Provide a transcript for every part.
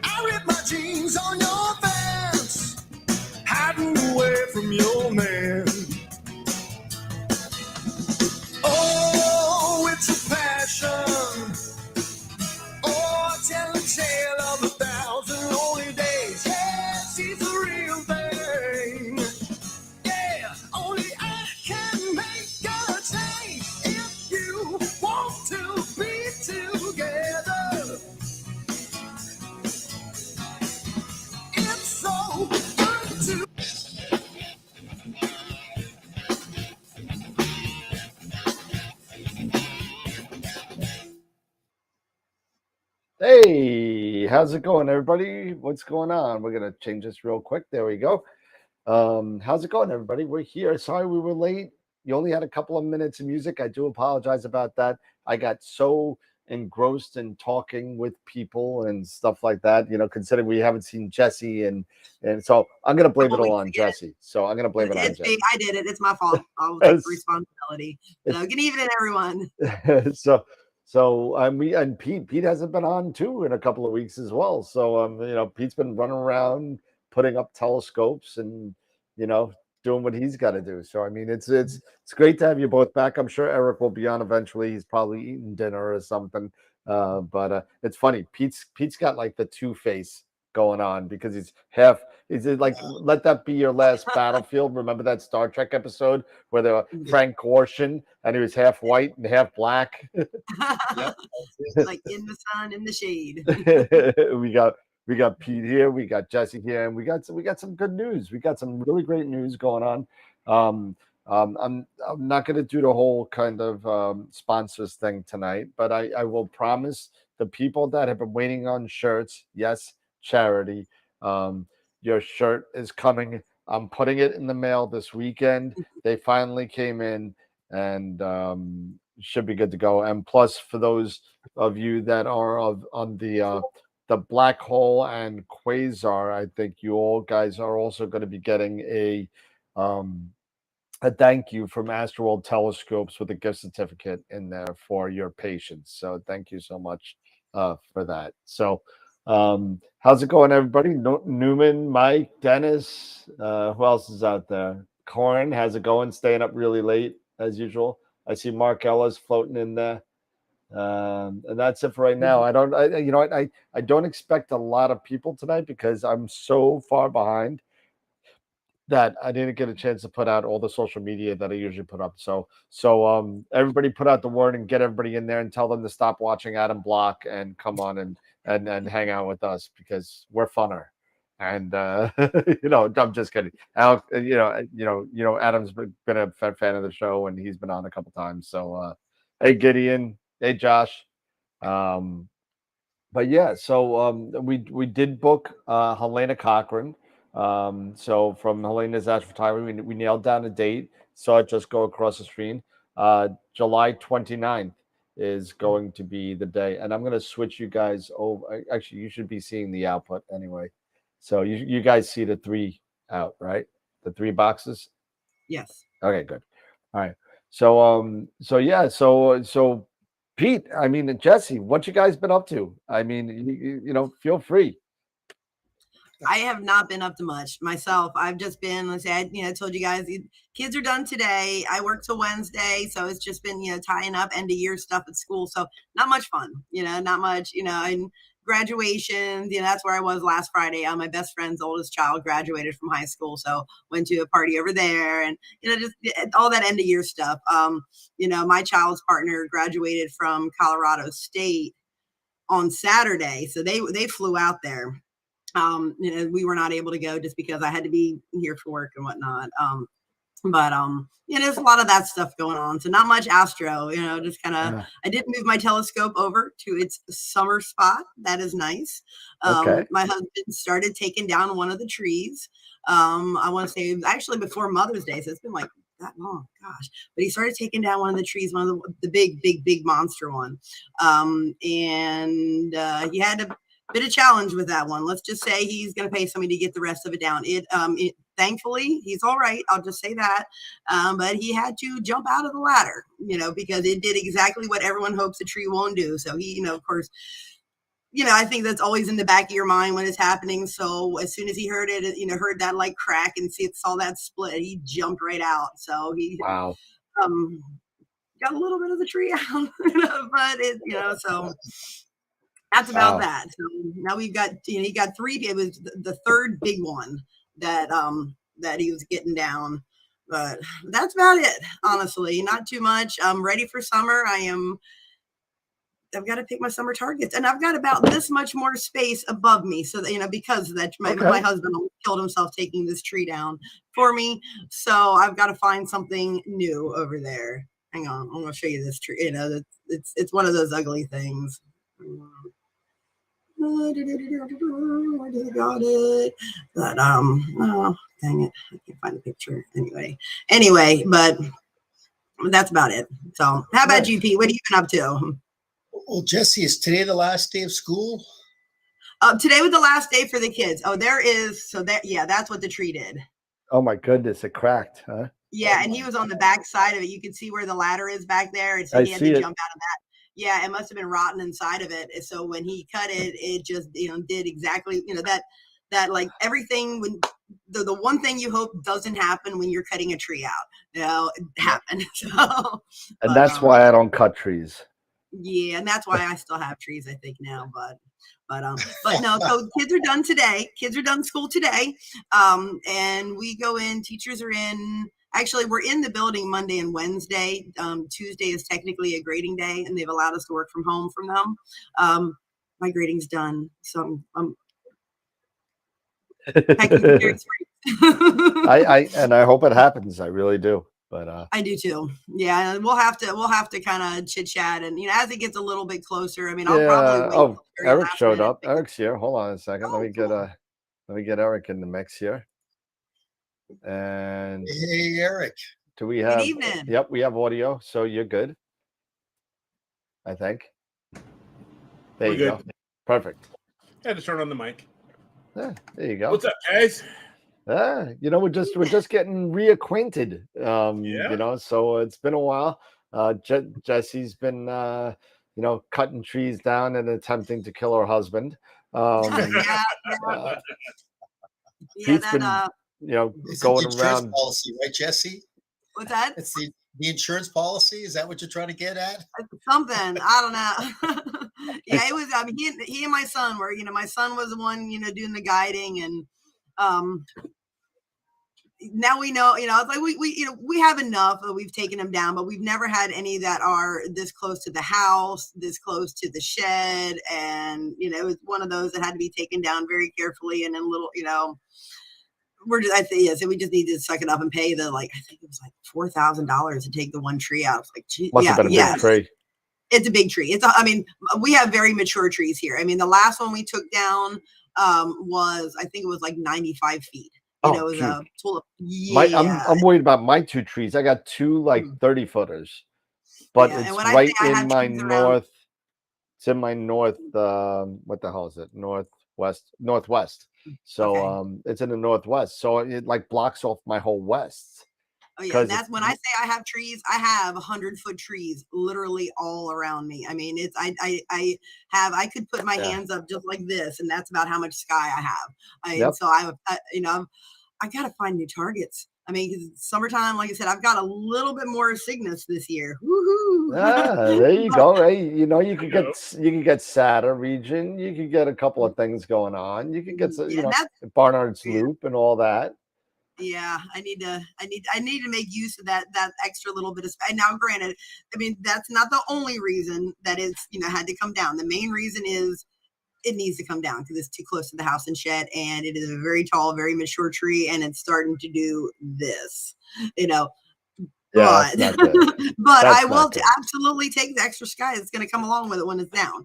I ripped my jeans on your fence, hiding away from your man. Oh, it's a passion. Oh, tell a tale of 1,000 lonely days. Yeah, she's the real thing. Yeah, only I can make a change if you want to be together. It's so good to. Hey, how's it going, everybody? What's going on? We're gonna change this real quick. There we go. How's it going, everybody? We're here. Sorry we were late. You only had a couple of minutes of music. I do apologize about that. I got so engrossed in talking with people and stuff like that, considering we haven't seen Jesse and so I'm gonna blame it all on Jesse. So I'm gonna blame it on It's me. Jesse. I did it. It's my fault. I'll take responsibility. So good evening, everyone. So Pete hasn't been on too in a couple of weeks as well. So Pete's been running around putting up telescopes and you know doing what he's got to do. So I mean it's great to have you both back. I'm sure Eric will be on eventually. He's probably eating dinner or something. But it's funny. Pete's got like the two-face going on because he's like let that be your last battlefield. Remember that Star Trek episode where they were Frank Gorshin and he was half white and half black? Like in the sun, in the shade. we got Pete here, we got Jesse here, and we got some good news. We got some really great news going on. I'm not going to do the whole kind of sponsors thing tonight, but I will promise the people that have been waiting on shirts. Yes, charity. Your shirt is coming. I'm putting it in the mail this weekend. They finally came in, and should be good to go. And plus, for those of you that are on the black hole and quasar, I think you all guys are also going to be getting a thank you from AstroWorld Telescopes with a gift certificate in there for your patience. So thank you so much for that. So how's it going, everybody? Newman, Mike, Dennis, who else is out there? Corin, how's it going? Staying up really late as usual. I see Mark Ellis floating in there. And that's it for right now. I don't expect a lot of people tonight because I'm so far behind that I didn't get a chance to put out all the social media that I usually put up. So everybody put out the word and get everybody in there and tell them to stop watching Adam Block and come on and hang out with us because we're funner. And I'm just kidding. Al, Adam's been a fan of the show and he's been on a couple times. So hey Gideon, hey Josh. But yeah, so we did book Helena Cochran. So from Helena's Ash Photography, we nailed down a date. Saw it just go across the screen. July 29th is going to be the day. And I'm going to switch you guys over. Actually, you should be seeing the output anyway. So you guys see the three out, right? The three boxes? Yes. Okay, good. All right. So Pete, I mean Jesse, what you guys been up to? I mean, feel free. I have not been up to much myself. I've just been, let's say, I told you guys, kids are done today. I work till Wednesday, so it's just been, tying up end of year stuff at school. So not much fun, not much, and graduations, that's where I was last Friday. My best friend's oldest child graduated from high school, so went to a party over there, and just all that end of year stuff. My child's partner graduated from Colorado State on Saturday, so they flew out there. We were not able to go just because I had to be here for work and whatnot. But there's a lot of that stuff going on. So not much astro, just kind of, I did move my telescope over to its summer spot. That is nice. Okay. My husband started taking down one of the trees. I want to say it was actually before Mother's Day. So it's been like that long, gosh. But he started taking down one of the trees, one of the big monster one. And he had to bit of challenge with that one. Let's just say he's going to pay somebody to get the rest of it down. Thankfully, he's all right. I'll just say that. But he had to jump out of the ladder, because it did exactly what everyone hopes a tree won't do. So he, of course, I think that's always in the back of your mind when it's happening. So as soon as he heard it, heard that like crack and saw that split, he jumped right out. So he Wow. got a little bit of the tree out, but so that's about that. So now we've got, he got 3. It was the third big one that he was getting down, but that's about it. Honestly, not too much. I'm ready for summer. I've got to pick my summer targets, and I've got about this much more space above me. So that, because of that, my husband killed himself taking this tree down for me. So I've got to find something new over there. Hang on, I'm going to show you this tree. It's one of those ugly things. I got it, but oh dang it, I can't find the picture. Anyway, but that's about it. So how about you, Pete? What have you been up to? Well, Jesse, is today the last day of school? Today was the last day for the kids. Oh, there is. So that's what the tree did. Oh my goodness, it cracked, huh? Yeah, and he was on the back side of it. You can see where the ladder is back there. And so he had to jump out of that. Yeah, it must have been rotten inside of it. So when he cut it, it just did exactly that like everything when the one thing you hope doesn't happen when you're cutting a tree out, it happened. So, and that's why I don't cut trees. Yeah, and that's why I still have trees, I think now, but no. So kids are done today. Kids are done school today, and we go in. Teachers are in. Actually, we're in the building Monday and Wednesday. Tuesday is technically a grading day, and they've allowed us to work from home from them. My grading's done, so I'm I hope it happens. I really do. But I do too. Yeah, we'll have to kind of chit chat, and as it gets a little bit closer. I mean, I'll probably wait. Eric showed up. Eric's here. Hold on a second. Let me get Eric in the mix here. And hey, Eric. Do we have? Good evening. Yep, we have audio, so you're good. I think. There you go. Perfect. I had to turn on the mic. Yeah, there you go. What's up, guys? We're just getting reacquainted. So it's been a while. Jesse's been cutting trees down and attempting to kill her husband. Pete's been going around. Policy, right, Jesse? What's that? It's the insurance policy. Is that what you're trying to get at? Something. I don't know. Yeah, it was. He and my son were. My son was the one doing the guiding, and now we know. It's like we have enough that we've taken them down, but we've never had any that are this close to the house, this close to the shed, and it was one of those that had to be taken down very carefully and in little. We just need to suck it up and pay I think it was like $4,000 to take the one tree out. It's like, gee, must have been a big tree. It's a big tree. We have very mature trees here. I mean, the last one we took down was, I think it was like 95 feet. It was a tulip. Yeah. I'm worried about my 2 trees. I got 2 like 30 footers, but it's right in my north. It's in my north. What the hell is it? Northwest. So it's in the northwest. So it like blocks off my whole west. Oh yeah, and that's when I say I have trees. I have 100-foot trees literally all around me. I mean, it's I could put my hands up just like this, and that's about how much sky I have. So I got to find new targets. I mean, because it's summertime, like I said, I've got a little bit more cygnus this year. Woohoo! There you go. Hey, you can get Saturn region. You can get a couple of things going on. You can get Barnard's Loop and all that. Yeah, I need to make use of that extra little bit of space. Now, granted, I mean that's not the only reason that it's had to come down. The main reason is it needs to come down because it's too close to the house and shed, and it is a very tall, very mature tree, and it's starting to do this. But I will absolutely take the extra sky that's going to come along with it when it's down.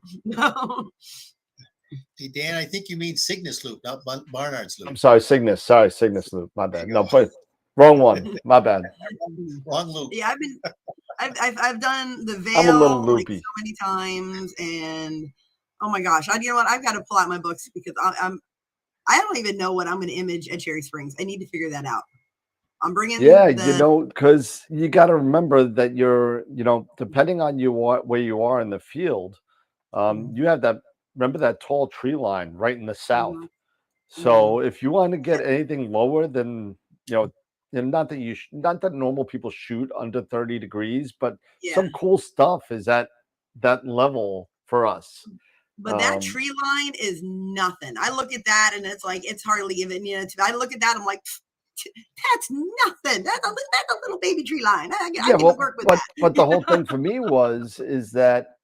Hey, Dan, I think you mean Cygnus Loop, not Barnard's Loop. I'm sorry, Cygnus Loop. My bad. No, but wrong one. My bad. Wrong loop. Yeah, I've done the Veil I'm a little loopy so many times, and oh my gosh, you know what? I've got to pull out my books because I don't even know what I'm going to image at Cherry Springs. I need to figure that out. I'm bringing because you got to remember that you're depending on where you are in the field, you have that remember that tall tree line right in the south. Mhm. So if you want to get anything lower than, and not that not that normal people shoot under 30 degrees, but Yeah. some cool stuff is at that level for us. But that tree line is nothing. I look at that and it's like, it's hardly even, I look at that, I'm like, that's nothing. That's a little baby tree line. I can work with that. But the whole thing for me is that,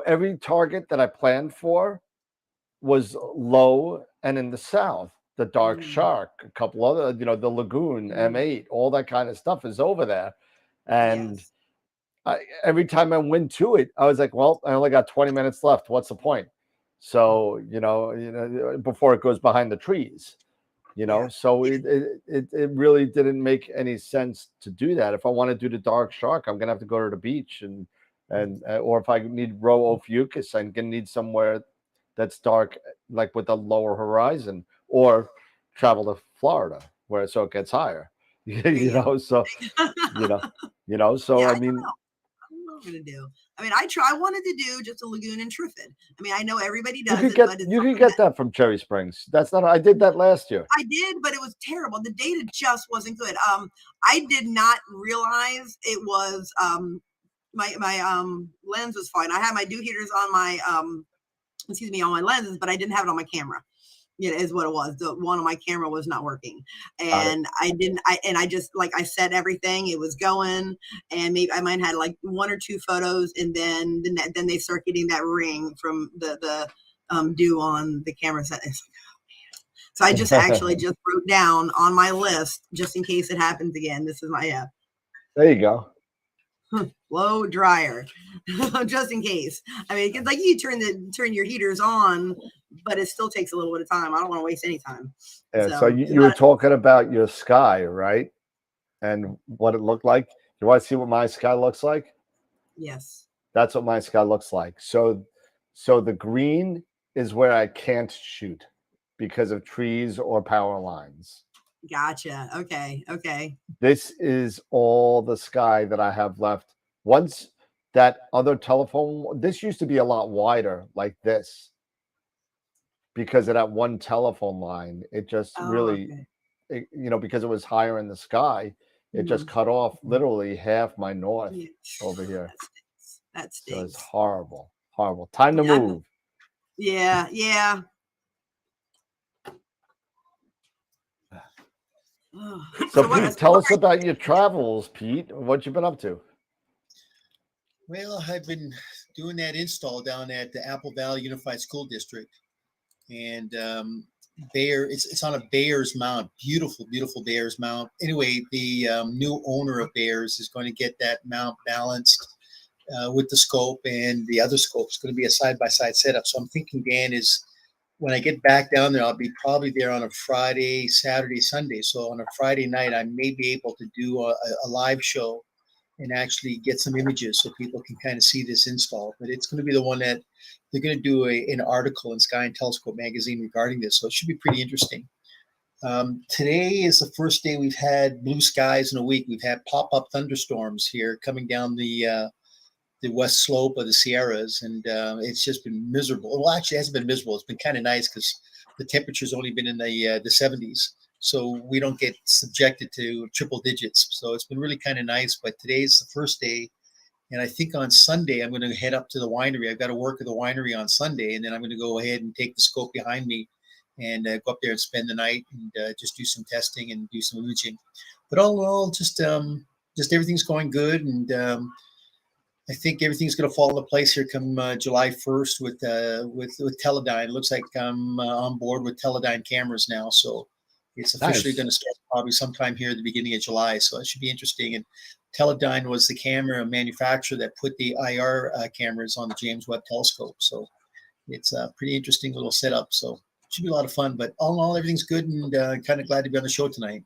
every target that I planned for was low and in the south. The Dark Shark, a couple other, the Lagoon, M8, all that kind of stuff is over there. And every time I went to it, I was like, well, I only got 20 minutes left. What's the point? So, before it goes behind the trees, so it really didn't make any sense to do that. If I want to do the Dark Shark, I'm going to have to go to the beach or if I need row Ophiuchus, I'm going to need somewhere that's dark, like with a lower horizon, or travel to Florida so it gets higher, so, so Yeah, I mean, I don't know what I'm gonna do. I mean, I wanted to do just a lagoon and Triffid. I mean, I know everybody does you could get that from Cherry Springs. That's not. I did that last year. I did, but it was terrible. The data just wasn't good. I did not realize it was my lens was fine. I had my dew heaters on my on my lenses, but I didn't have it on my camera. Is what it was. The one on my camera was not working, and I just, like, I set everything. It was going, and maybe I might have had like 1 or 2 photos, and then they start getting that ring from the dew on the camera set. So I just actually just wrote down on my list, just in case it happens again. This is my There you go. blow dryer, just in case. I mean, because like you turn your heaters on, but it still takes a little bit of time. I don't want to waste any time. Yeah. So you were talking about your sky, right? And what it looked like. You want to see what my sky looks like? Yes. That's what my sky looks like. So the green is where I can't shoot because of trees or power lines. Gotcha. Okay. This is all the sky that I have left. Once that other telephone, this used to be a lot wider like this because of that one telephone line. It just really, because it was higher in the sky, it just cut off literally half my north over here. That stinks. So it's horrible. Time to move. Yeah. So Pete, tell us about your travels, Pete. What you been up to? Well, I've been doing that install down at the Apple Valley Unified School District, and it's on a Bayers mount, beautiful Bayers mount. Anyway, the new owner of Bayers is going to get that mount balanced with the scope, and the other scope is going to be a side-by-side setup. So I'm thinking, Dan, is when I get back down there, I'll be probably there on a Friday, Saturday, Sunday. So on a Friday night, I may be able to do a live show and actually get some images so people can kind of see this install. But it's going to be the one that they're going to do an article in Sky and Telescope magazine regarding this. So it should be pretty interesting. Today is the first day we've had blue skies in a week. We've had pop-up thunderstorms here coming down the west slope of the Sierras, and it's just been miserable. Well, actually, it hasn't been miserable. It's been kind of nice because the temperature's only been in the 70s, so we don't get subjected to triple digits. So it's been really kind of nice. But today's the first day, and I think on Sunday I'm going to head up to the winery. I've got to work at the winery on Sunday, and then I'm going to go ahead and take the scope behind me and go up there and spend the night and just do some testing and do some imaging. But all in all, just everything's going good, and I think everything's going to fall into place here come July 1st with Teledyne. It looks like I'm on board with Teledyne cameras now, so it's officially going to start probably sometime here at the beginning of July. So it should be interesting. And Teledyne was the camera manufacturer that put the IR cameras on the James Webb Telescope. So it's a pretty interesting little setup. So it should be a lot of fun. But all in all, everything's good, and kind of glad to be on the show tonight.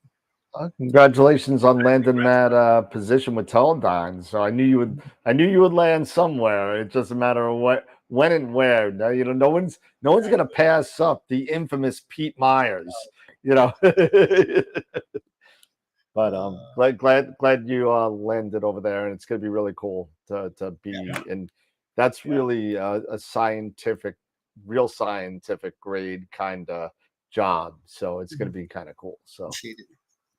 Congratulations on landing that position with Teledyne. So I knew you would land somewhere. It's just a matter of when and where. Now, no one's gonna pass up the infamous Pete Myers. But glad you landed over there, and it's gonna be really cool to be in. That's really a scientific real scientific grade kind of job. So it's going to be kind of cool. So Appreciate it.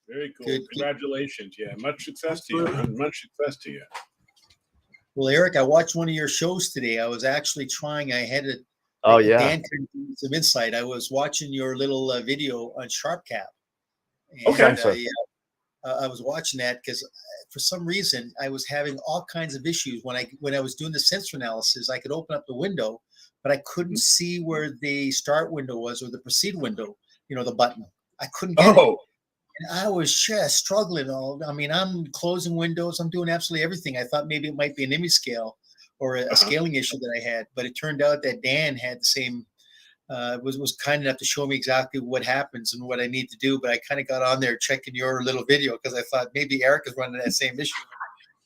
Very cool. Good. Congratulations. Yeah, much success to you. Man. Much success to you. Well, Eric, I watched one of your shows today. I was actually trying. I had oh yeah, Dan could give me some insight. I was watching your little video on SharpCap. And, Okay. I was watching that because for some reason I was having all kinds of issues when I was doing the sensor analysis. I could open up the window, but I couldn't see where the start window was or the proceed window. The button. I couldn't get it. And I was just struggling. I'm closing windows. I'm doing absolutely everything. I thought maybe it might be an image scale or a scaling issue that I had, but it turned out that Dan had the same. Was kind enough to show me exactly what happens and what I need to do. But I kind of got on there checking your little video because I thought maybe Eric is running that same issue.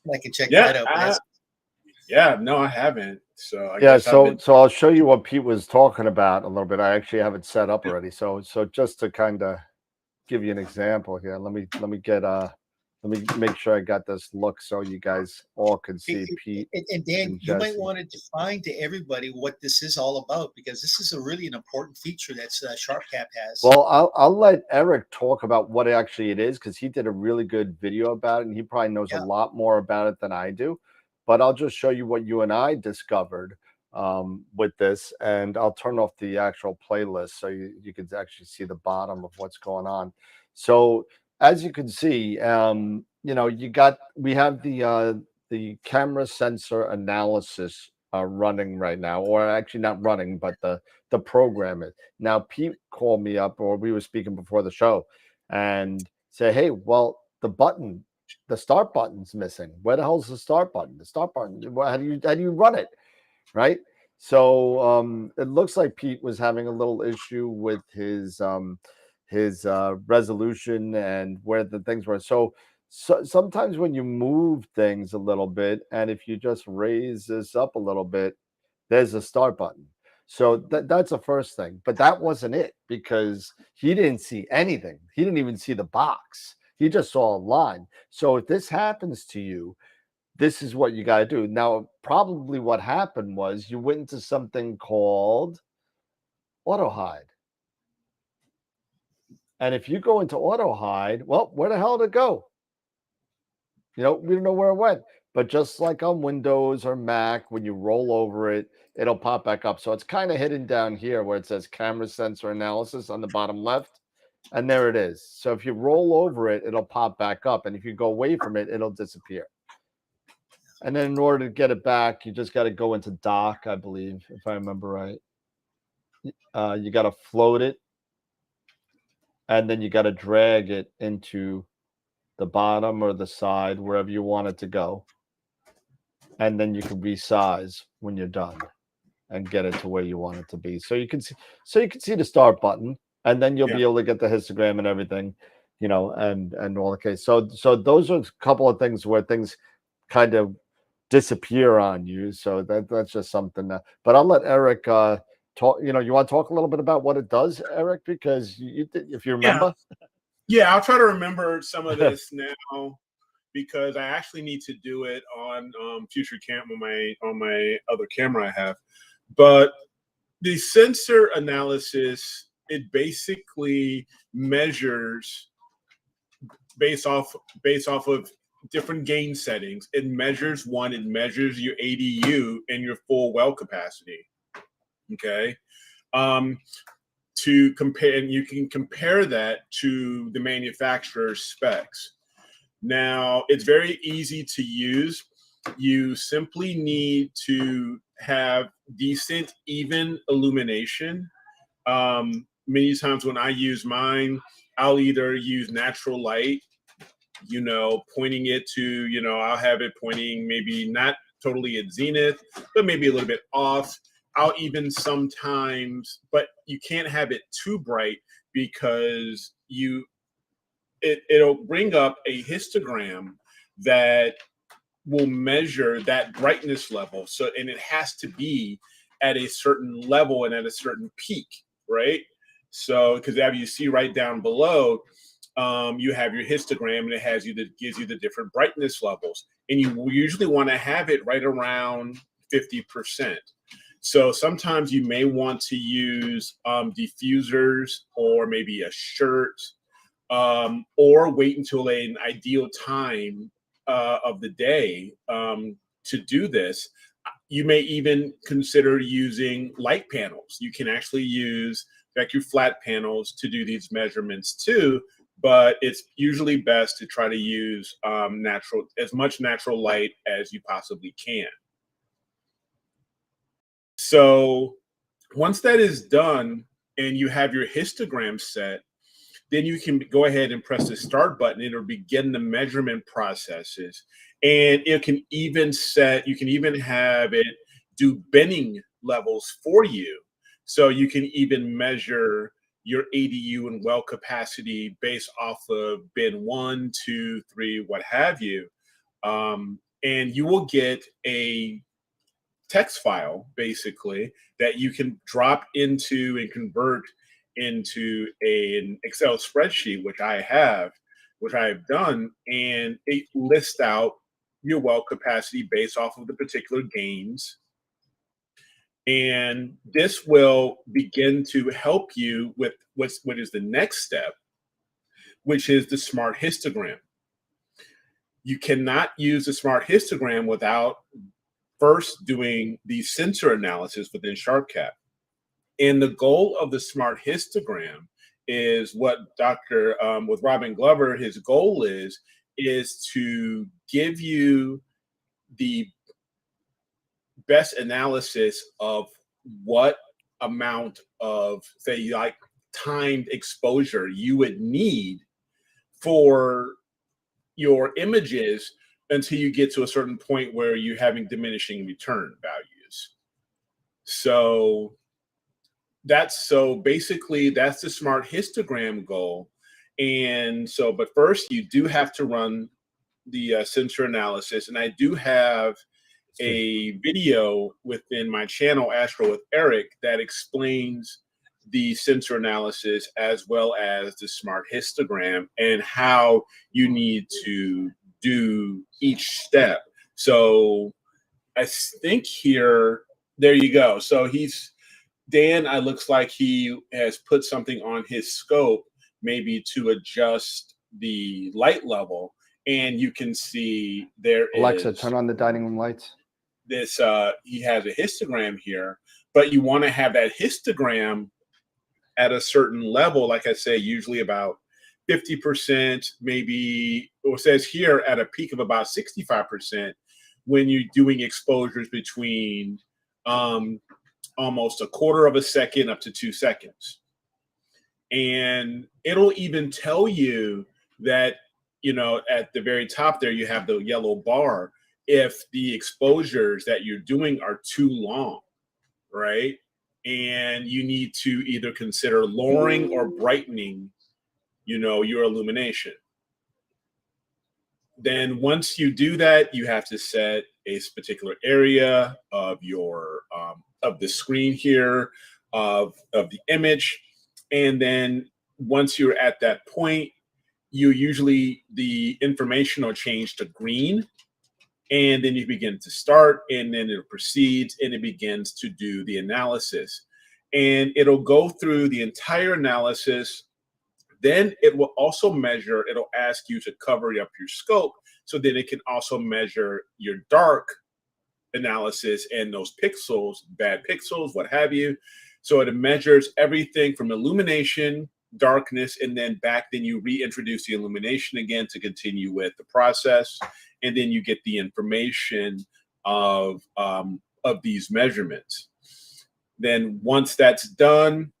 And I can check that out. No, I haven't. So so I'll show you what Pete was talking about a little bit. I actually have it set up already. So just to kind of give you an example here, let me make sure I got this look so you guys all can see Pete. And Dan, you might want to define to everybody what this is all about, because this is an important feature that SharpCap has. Well, I'll let Eric talk about what actually it is, because he did a really good video about it, and he probably knows a lot more about it than I do. But I'll just show you what you and I discovered with this, and I'll turn off the actual playlist so you can actually see the bottom of what's going on. So as you can see, we have the camera sensor analysis running right now, or actually not running, but the program is. Now, Pete called me up, or we were speaking before the show, and said, hey, well, the start button's missing. Where the hell's the start button? The start button, how do you run it? Right? So it looks like Pete was having a little issue with his resolution and where the things were. So sometimes when you move things a little bit, and if you just raise this up a little bit, there's a start button. So that's the first thing. But that wasn't it, because he didn't see anything. He didn't even see the box. He just saw a line. So if this happens to you, this is what you got to do. Now, probably what happened was you went into something called auto hide. And if you go into auto hide, well, where the hell did it go? We don't know where it went. But just like on Windows or Mac, when you roll over it, it'll pop back up. So it's kind of hidden down here where it says camera sensor analysis on the bottom left. And there it is. So if you roll over it, it'll pop back up. And if you go away from it, it'll disappear. And then in order to get it back, you just got to go into dock, I believe, if I remember right. You got to float it. And then you got to drag it into the bottom or the side, wherever you want it to go. And then you can resize when you're done and get it to where you want it to be. So you can see the start button, and then you'll be able to get the histogram and everything, and all the case. So those are a couple of things where things kind of disappear on you. So that's just something but I'll let Eric talk. You want to talk a little bit about what it does, Eric, because if you remember. I'll try to remember some of this now, because I actually need to do it on future cam on my other camera I have. But the sensor analysis, it basically measures based off of different gain settings. It measures your ADU and your full well capacity. Okay. To compare, and you can compare that to the manufacturer's specs. Now, it's very easy to use. You simply need to have decent, even illumination. Many times when I use mine, I'll either use natural light, pointing it to, I'll have it pointing maybe not totally at zenith, but maybe a little bit off. I'll even sometimes, but you can't have it too bright, because it'll bring up a histogram that will measure that brightness level. So, and it has to be at a certain level and at a certain peak, right? So, because as you see right down below, you have your histogram, and it gives you the different brightness levels, and you usually want to have it right around 50%. So sometimes you may want to use diffusers or maybe a shirt, or wait until an ideal time of the day to do this. You may even consider using light panels. You can actually use vacuum flat panels to do these measurements too, but it's usually best to try to use as much natural light as you possibly can. So once that is done and you have your histogram set, then you can go ahead and press the start button. It'll begin the measurement processes. And it can even you can even have it do binning levels for you. So you can even measure your ADU and well capacity based off of bin 1, 2, 3, what have you. And you will get a text file basically that you can drop into and convert into an Excel spreadsheet, which I have done, and it lists out your well capacity based off of the particular gains. And this will begin to help you with what is the next step, which is the smart histogram. You cannot use the smart histogram without first doing the sensor analysis within SharpCap. And the goal of the smart histogram is what with Robin Glover, his goal is to give you the best analysis of what amount of, say, like timed exposure you would need for your images until you get to a certain point where you're having diminishing return values. So basically that's the smart histogram goal. And so, but first you do have to run the sensor analysis. And I do have a video within my channel, Astro with Eric, that explains the sensor analysis as well as the smart histogram and how you need to do each step. So I think here, there you go. So Dan, it looks like he has put something on his scope, maybe to adjust the light level. And you can see Alexa, turn on the dining room lights. This, he has a histogram here, but you want to have that histogram at a certain level, like I say, usually about 50%, maybe, or it says here at a peak of about 65% when you're doing exposures between almost a quarter of a second up to 2 seconds. And it'll even tell you that, at the very top there, you have the yellow bar if the exposures that you're doing are too long, right? And you need to either consider lowering or brightening, your illumination. Then once you do that, you have to set a particular area of your of the screen here, of the image. And then once you're at that point, the information will change to green. And then you begin to start, and then it proceeds, and it begins to do the analysis. And it'll go through the entire analysis. Then it will also measure, it'll ask you to cover up your scope, so then it can also measure your dark analysis and those pixels, bad pixels, what have you. So it measures everything from illumination, darkness, and then you reintroduce the illumination again to continue with the process. And then you get the information of these measurements. Then once that's done,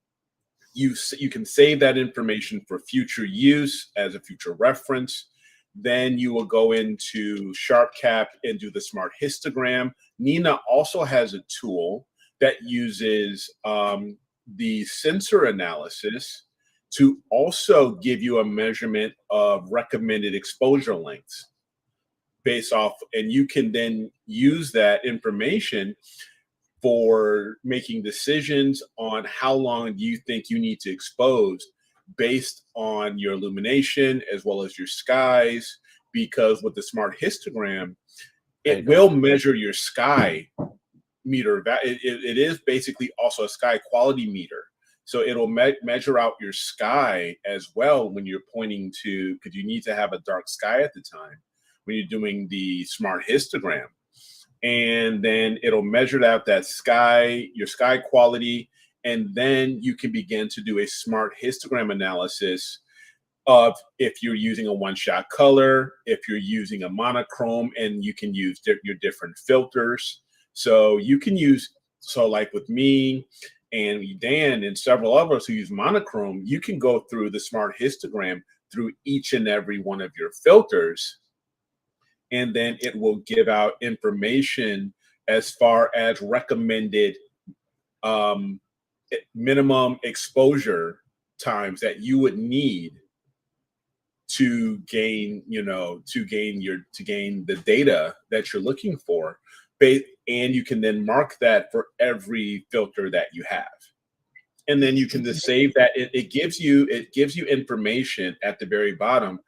you can save that information for future use as a future reference. Then you will go into SharpCap and do the smart histogram. Nina also has a tool that uses the sensor analysis to also give you a measurement of recommended exposure lengths based off, and you can then use that information for making decisions on how long you think you need to expose based on your illumination as well as your skies. Because with the smart histogram, it will measure your sky meter. It is basically also a sky quality meter. So it'll measure out your sky as well when you're pointing to, because you need to have a dark sky at the time when you're doing the smart histogram. And then it'll measure out that sky, your sky quality, and then you can begin to do a smart histogram analysis of if you're using a one-shot color, if you're using a monochrome, and you can use your different filters. So you can use, so like with me and Dan and several others who use monochrome, you can go through the smart histogram through each and every one of your filters, and then it will give out information as far as recommended minimum exposure times that you would need to gain, to gain the data that you're looking for. And you can then mark that for every filter that you have. And then you can just save that. It gives you information at the very bottom.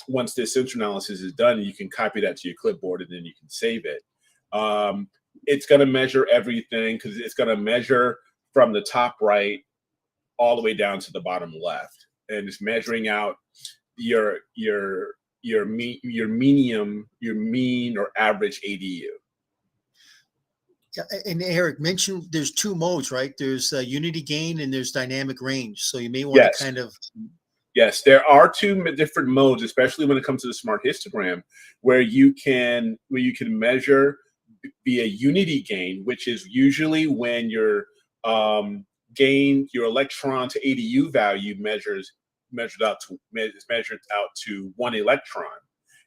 Once this sensor analysis is done, you can copy that to your clipboard and then you can save it. It's going to measure everything, because it's going to measure from the top right all the way down to the bottom left, and it's measuring out your mean or average ADU. Yeah, and Eric mentioned there's two modes, right? There's unity gain and there's dynamic range. So you may want to kind of. Yes, there are two different modes, especially when it comes to the smart histogram, where you can measure via unity gain, which is usually when your your electron to ADU value measured out to 1 electron,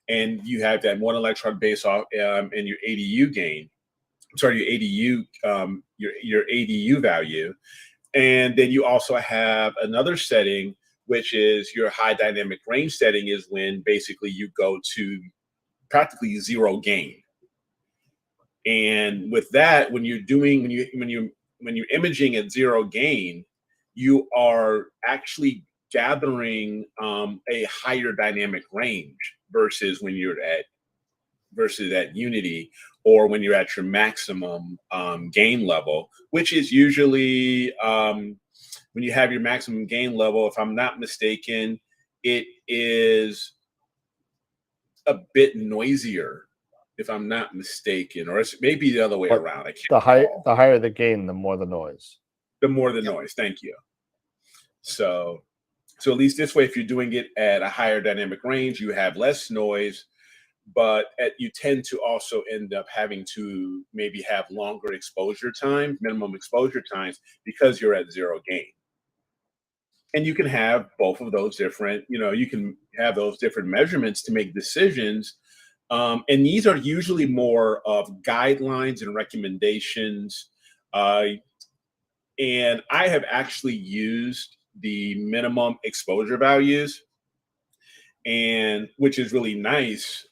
and you have that 1 electron based off in your ADU gain. Your ADU value, and then you also have another setting, which is your high dynamic range setting, is when basically you go to practically zero gain. And with that, when you're imaging at zero gain, you are actually gathering a higher dynamic range versus when you're at unity, or when you're at your maximum gain level, which is usually when you have your maximum gain level, if I'm not mistaken, it is a bit noisier, if I'm not mistaken, or it's maybe the other way around. The higher the gain, the more the noise. The more the noise. Thank you. So at least this way, if you're doing it at a higher dynamic range, you have less noise, but you tend to also end up having to maybe have longer exposure times, minimum exposure times, because you're at zero gain. And you can have both of those different, you can have those different measurements to make decisions. And these are usually more of guidelines and recommendations. And I have actually used the minimum exposure values, and which is really nice.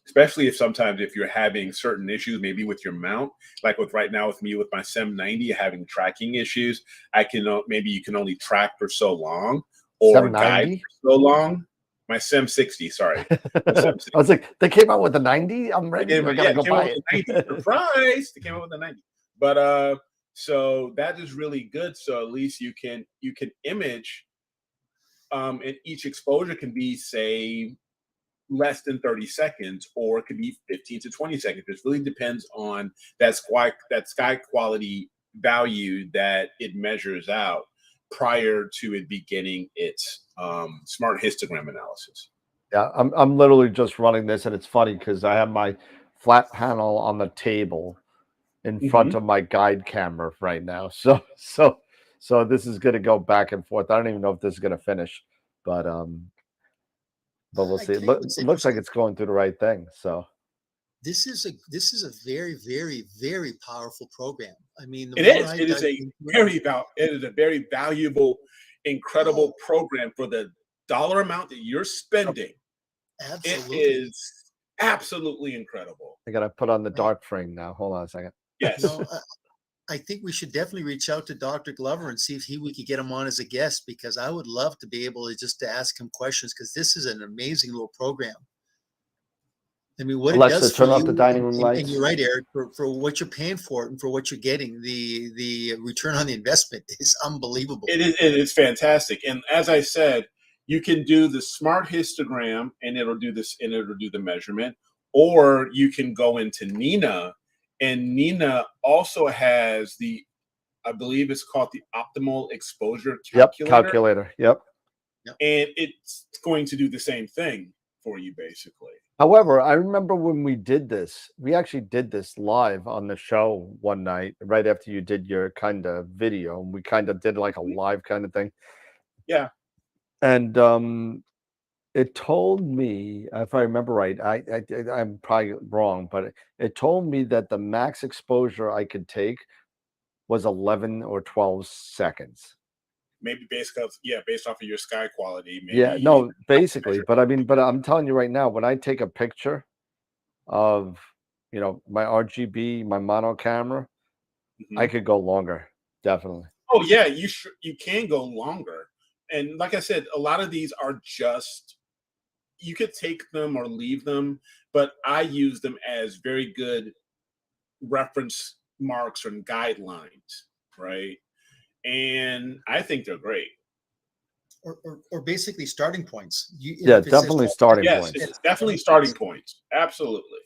Especially if you're having certain issues, maybe with your mount, like right now with me with my SEM 90 having tracking issues. Maybe you can only track for so long, or guide for so long. My SEM 60, sorry. I was like, they came out with the 90. I'm ready. I gotta go buy it. Surprise! They came out with the 90. But so that is really good. So at least you can image, and each exposure can be, say, less than 30 seconds, or it could be 15 to 20 seconds. It really depends on that sky quality value that it measures out prior to it beginning its smart histogram analysis. Yeah, I'm literally just running this, and it's funny because I have my flat panel on the table in front of my guide camera right now. So this is going to go back and forth. I don't even know if this is going to finish, but we'll see. It looks like it's going through the right thing. So this is a very, very, very powerful program. I mean, it is a very valuable, incredible program for the dollar amount that you're spending. Absolutely. It is absolutely incredible. I got to put on the dark frame now. Hold on a second. Yes. I think we should definitely reach out to Dr. Glover and see if we could get him on as a guest, because I would love to be able to ask him questions, because this is an amazing little program. I mean, what Alexa, it does turn for off you, the dining room and lights. you're right, Eric, for what you're paying for it and for what you're getting, the return on the investment is unbelievable. It is fantastic. And as I said, you can do the smart histogram and it'll do this and it'll do the measurement, or you can go into Nina, and Nina also has the, I believe it's called the optimal exposure calculator. Yep. And it's going to do the same thing for you basically. However, I remember when we did this, we actually did this live on the show one night, right after you did your kind of video. And we kind of did like a live kind of thing. Yeah. And it told me, if I remember right, I'm probably wrong, but it told me that the max exposure I could take was 11 or 12 seconds. Maybe based off of your sky quality. Maybe Yeah, no, basically. But I mean, but I'm telling you right now, when I take a picture of, my RGB, my mono camera, I could go longer, definitely. Oh yeah, you can go longer. And like I said, a lot of these are just, you could take them or leave them, but I use them as very good reference marks and guidelines, right? And I think they're great. Or basically starting points. Yeah, definitely starting yes, points. it's definitely starting points. Absolutely.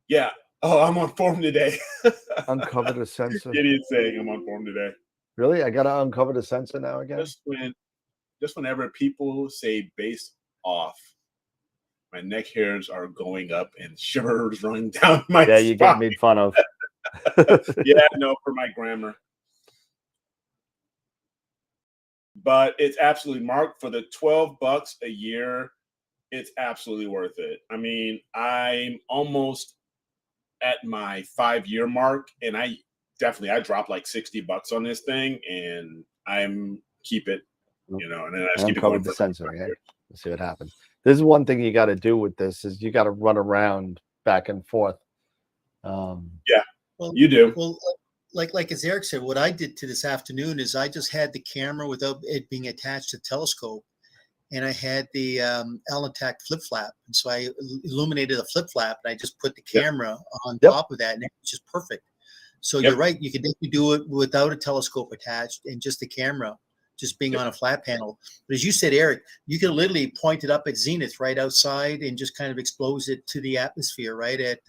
Yeah. Oh, I'm on form today. Uncover the sensor. Idiot saying I'm on form today. Really? I gotta uncover the sensor now again? Just whenever people say base off, my neck hairs are going up and shivers running down my Yeah, you get spine. made fun of. Yeah, no, for my grammar. But it's absolutely marked for the $12 a year. It's absolutely worth it. I mean, I'm almost at my 5-year mark, and I dropped like $60 on this thing, and keep it, and then I just keep it going Uncovered the for sensor. Okay? Let's see what happens. This is one thing you got to do with this is you got to run around back and forth. Yeah, well, you do. Well, like as Eric said, what I did to this afternoon is I just had the camera without it being attached to the telescope, and I had the Alentac flip flap, and so I illuminated a flip flap, and I just put the camera on top of that, and it was just perfect. So you're right, you can definitely do it without a telescope attached and just the camera just being on a flat panel. But as you said, Eric, you can literally point it up at zenith right outside and just kind of expose it to the atmosphere, right at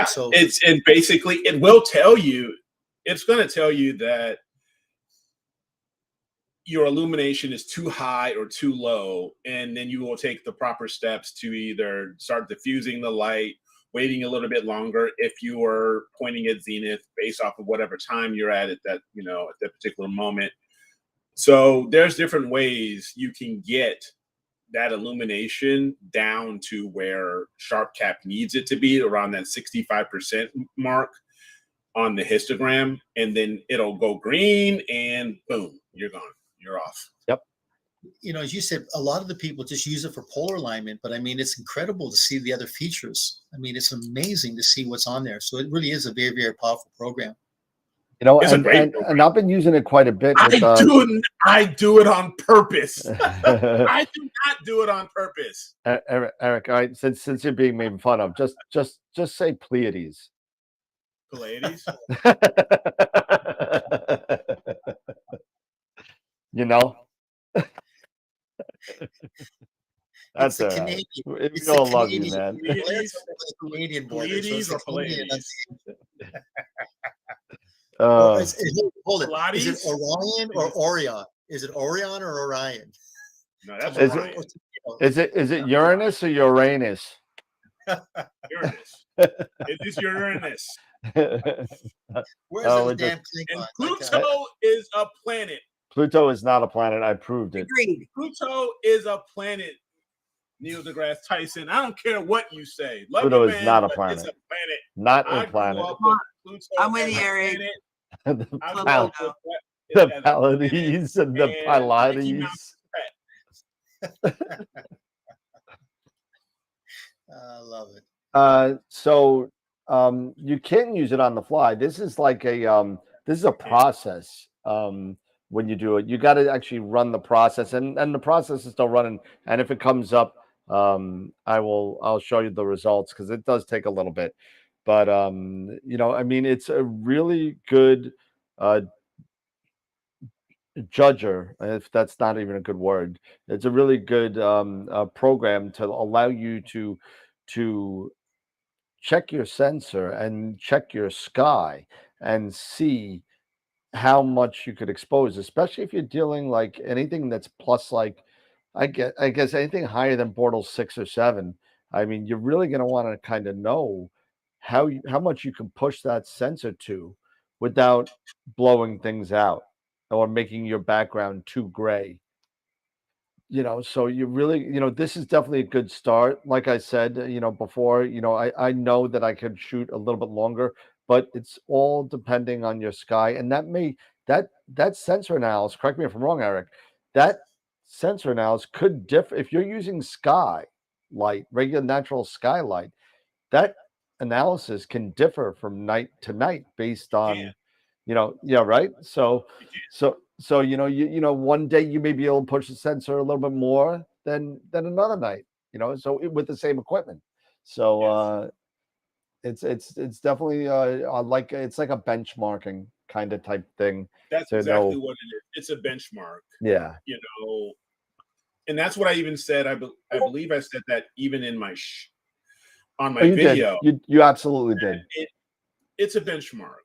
So and basically it will tell you, it's going to tell you that your illumination is too high or too low, and then you will take the proper steps to either start diffusing the light, waiting a little bit longer if you are pointing at zenith based off of whatever time you're at that at that particular moment. So there's different ways you can get that illumination down to where sharp cap needs it to be, around that 65% mark on the histogram, and then it'll go green and boom, you're gone. You're off. Yep. As you said, a lot of the people just use it for polar alignment, but I mean, it's incredible to see the other features. I mean, it's amazing to see what's on there. So it really is a very, very powerful program. It's a great program. And I've been using it quite a bit. I do it on purpose. I do not do it on purpose. Eric, all right, since you're being made fun of, just say Pleiades. Pleiades. That's the Canadian. We all love you, man. Canadian border. Pleiades or Pleiades? Hold it. Is it Orion or Orion? Is it Orion or Orion? No, that's Orion. Is it Uranus or Uranus? Uranus. It is Uranus. Where's the damn and Pluto is a planet. Pluto is not a planet. I proved it. Agreed. Pluto is a planet. Neil deGrasse Tyson. I don't care what you say. Pluto is not a planet. It's a planet. Not a planet. I'm with you, Eric. The Pleiades and the Pleiades. I love it. So you can use it on the fly. This is like a process when you do it. You got to actually run the process, and the process is still running. And if it comes up, I'll show you the results, because it does take a little bit. But you know, I mean, it's a really good judger, if that's not even a good word. It's a really good program to allow you to check your sensor and check your sky and see how much you could expose, especially if you're dealing like anything that's plus, like I guess anything higher than Bortle 6 or 7. I mean, you're really going to want to kind of know how much you can push that sensor to without blowing things out or making your background too gray. You know, so you really, you know, this is definitely a good start. Like I said, you know, before, you know, I know that I could shoot a little bit longer, but it's all depending on your sky. And that sensor analysis, correct me if I'm wrong, Eric, that sensor analysis could differ if you're using sky light, regular natural skylight. That analysis can differ from night to night based on, you know, yeah, right. So you know, one day you may be able to push the sensor a little bit more than another night, you know, so with the same equipment. So it's definitely like it's like a benchmarking kind of type thing That's to exactly know. what it is. It's a benchmark, Yeah. you know, and that's what I even said. I believe I said that even in my on Oh, my you did. video. You absolutely did. It's a benchmark.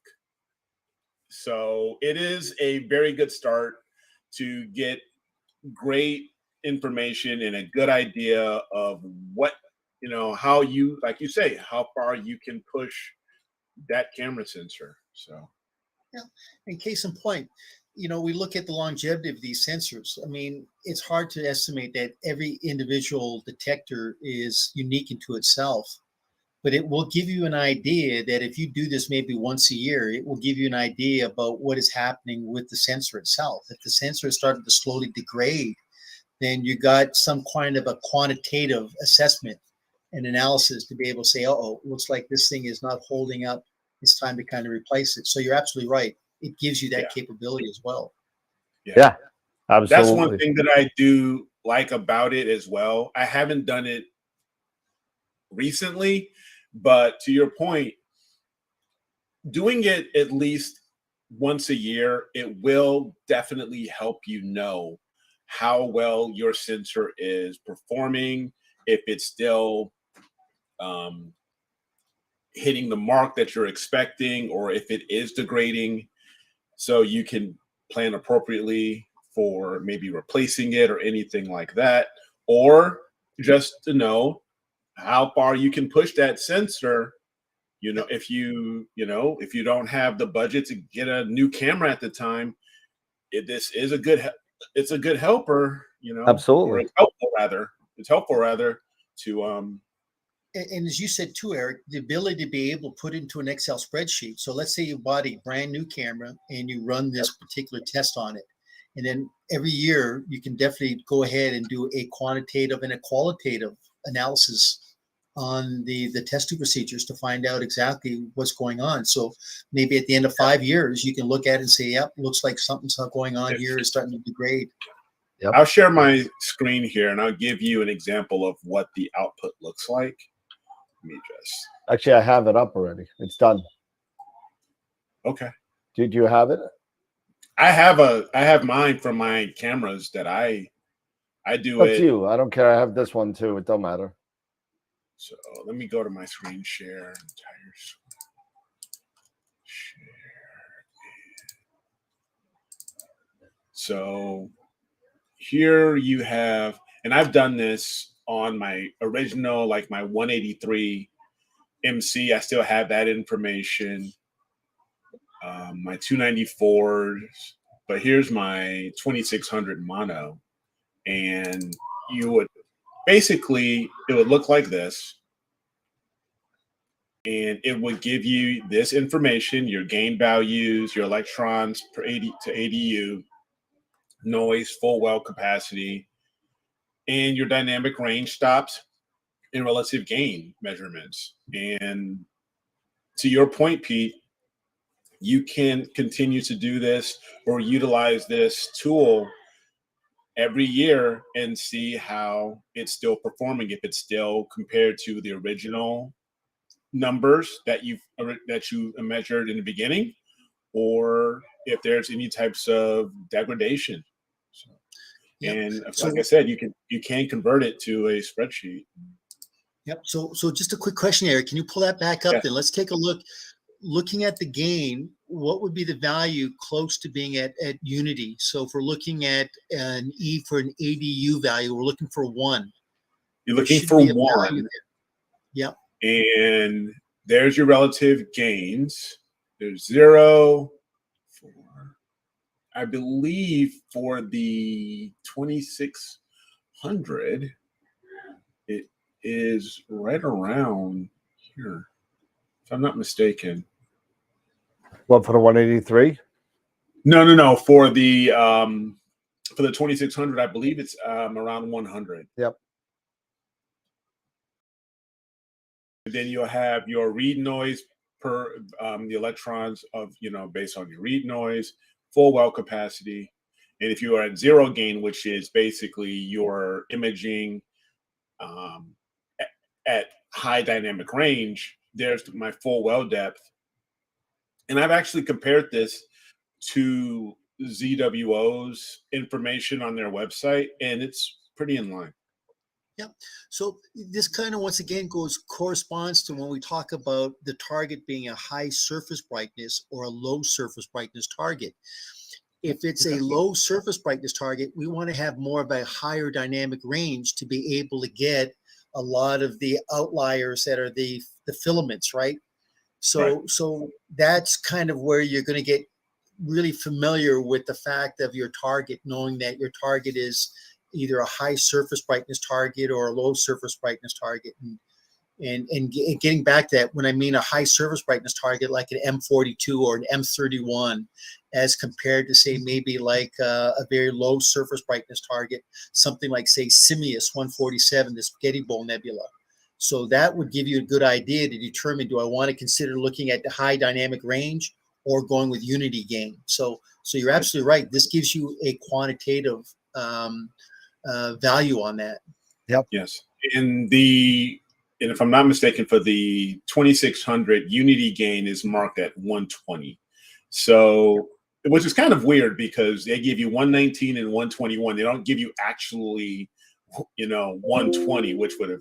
So it is a very good start to get great information and a good idea of what, you know, how you, like you say, how far you can push that camera sensor. So, Yeah. And case in point, you know, we look at the longevity of these sensors. I mean, it's hard to estimate that every individual detector is unique into itself, but it will give you an idea that if you do this maybe once a year, it will give you an idea about what is happening with the sensor itself. If the sensor is starting to slowly degrade, then you got some kind of a quantitative assessment and analysis to be able to say, oh, looks like this thing is not holding up. It's time to kind of replace it. So you're absolutely right. It gives you that yeah, capability as well. Yeah, that's one absolutely. thing that I do like about it as well. I haven't done it recently, but to your point, doing it at least once a year, it will definitely help you know how well your sensor is performing, if it's still um, hitting the mark that you're expecting, or if it is degrading, so you can plan appropriately for maybe replacing it or anything like that, or just to know how far you can push that sensor. You know, if you don't have the budget to get a new camera at the time, this is a good it's a good helper, you know, or Absolutely. it's helpful rather to And as you said too, Eric, the ability to be able to put into an Excel spreadsheet. So let's say you bought a brand new camera and you run this particular test on it. And then every year you can definitely go ahead and do a quantitative and a qualitative analysis on the testing procedures to find out exactly what's going on. So maybe at the end of 5 years, you can look at it and say, yep, looks like something's not going on here. It's starting to degrade. Yep. I'll share my screen here and I'll give you an example of what the output looks like. Let me just Actually, I have it up already. It's done. okay. Did you have it? I have mine from my cameras that I do Up to it. you. I don't care. I have this one too. It don't matter. So let me go to my screen share. Entire share. So here you have, and I've done this on my original, like my 183 MC. I still have that information. My 294s, but here's my 2600 mono, and you would basically it would look like this, and it would give you this information: your gain values, your electrons per 80 to ADU, noise, full well capacity, and your dynamic range stops and relative gain measurements. And to your point, Pete, you can continue to do this or utilize this tool every year and see how it's still performing, if it's still compared to the original numbers that you measured in the beginning, or if there's any types of degradation. So, Yep. and So, like I said, you can convert it to a spreadsheet. yep. So just a quick question, Eric. Can you pull that back up? Yeah. Then let's take a look. Looking at the gain, what would be the value close to being at unity? So if we're looking at an E for an ADU value, we're looking for 1. You're There looking should for be a 1. value there. Yep. And there's your relative gains. There's 0, 4. I believe for the 2600, it is right around here, if I'm not mistaken. What, for the 183? No. For the 2600, I believe it's around 100. Yep. And then you'll have your read noise per the electrons of, based on your read noise, full well capacity. And if you are at 0 gain, which is basically your imaging at high dynamic range, there's my full well depth. And I've actually compared this to ZWO's information on their website, and it's pretty in line. Yep. So this kind of once again corresponds to when we talk about the target being a high surface brightness or a low surface brightness target. If it's a low surface brightness target, we want to have more of a higher dynamic range to be able to get a lot of the outliers that are the filaments, right? So that's kind of where you're going to get really familiar with the fact of your target, knowing that your target is either a high surface brightness target or a low surface brightness target. And getting back to that, when I mean a high surface brightness target, like an M42 or an M31, as compared to say maybe like a very low surface brightness target, something like say Simius 147, the Spaghetti Bowl Nebula. So that would give you a good idea to determine, do I want to consider looking at the high dynamic range or going with unity gain? So you're absolutely right. This gives you a quantitative value on that. Yep. Yes. And if I'm not mistaken, for the 2600, unity gain is marked at 120. So, which is kind of weird because they give you 119 and 121. They don't give you actually, 120, which would have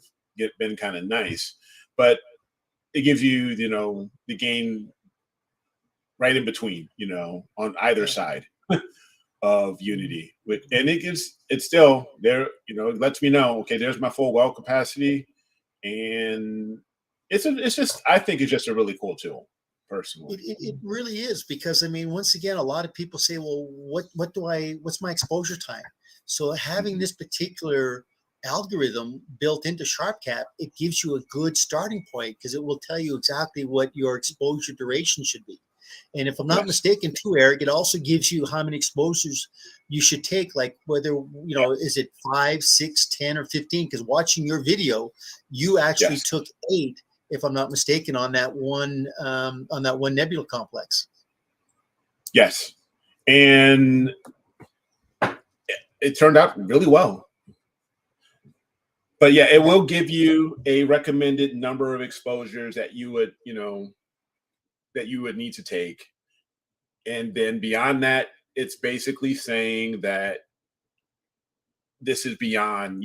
been kind of nice. But it gives you, the gain right in between, on either side of unity. And it's still there, it lets me know, okay, there's my full well capacity. And I think it's just a really cool tool, personally. It really is, because I mean, once again, a lot of people say, well, what's my exposure time? So having this particular algorithm built into SharpCap, it gives you a good starting point, because it will tell you exactly what your exposure duration should be. And if I'm not mistaken too, Eric, it also gives you how many exposures you should take, like whether, is it 5, 6, 10, or 15? Because watching your video, you actually took 8, if I'm not mistaken, on that one nebula complex. Yes. And it turned out really well. But yeah, it will give you a recommended number of exposures that you would, that you would need to take. And then beyond that, it's basically saying that this is beyond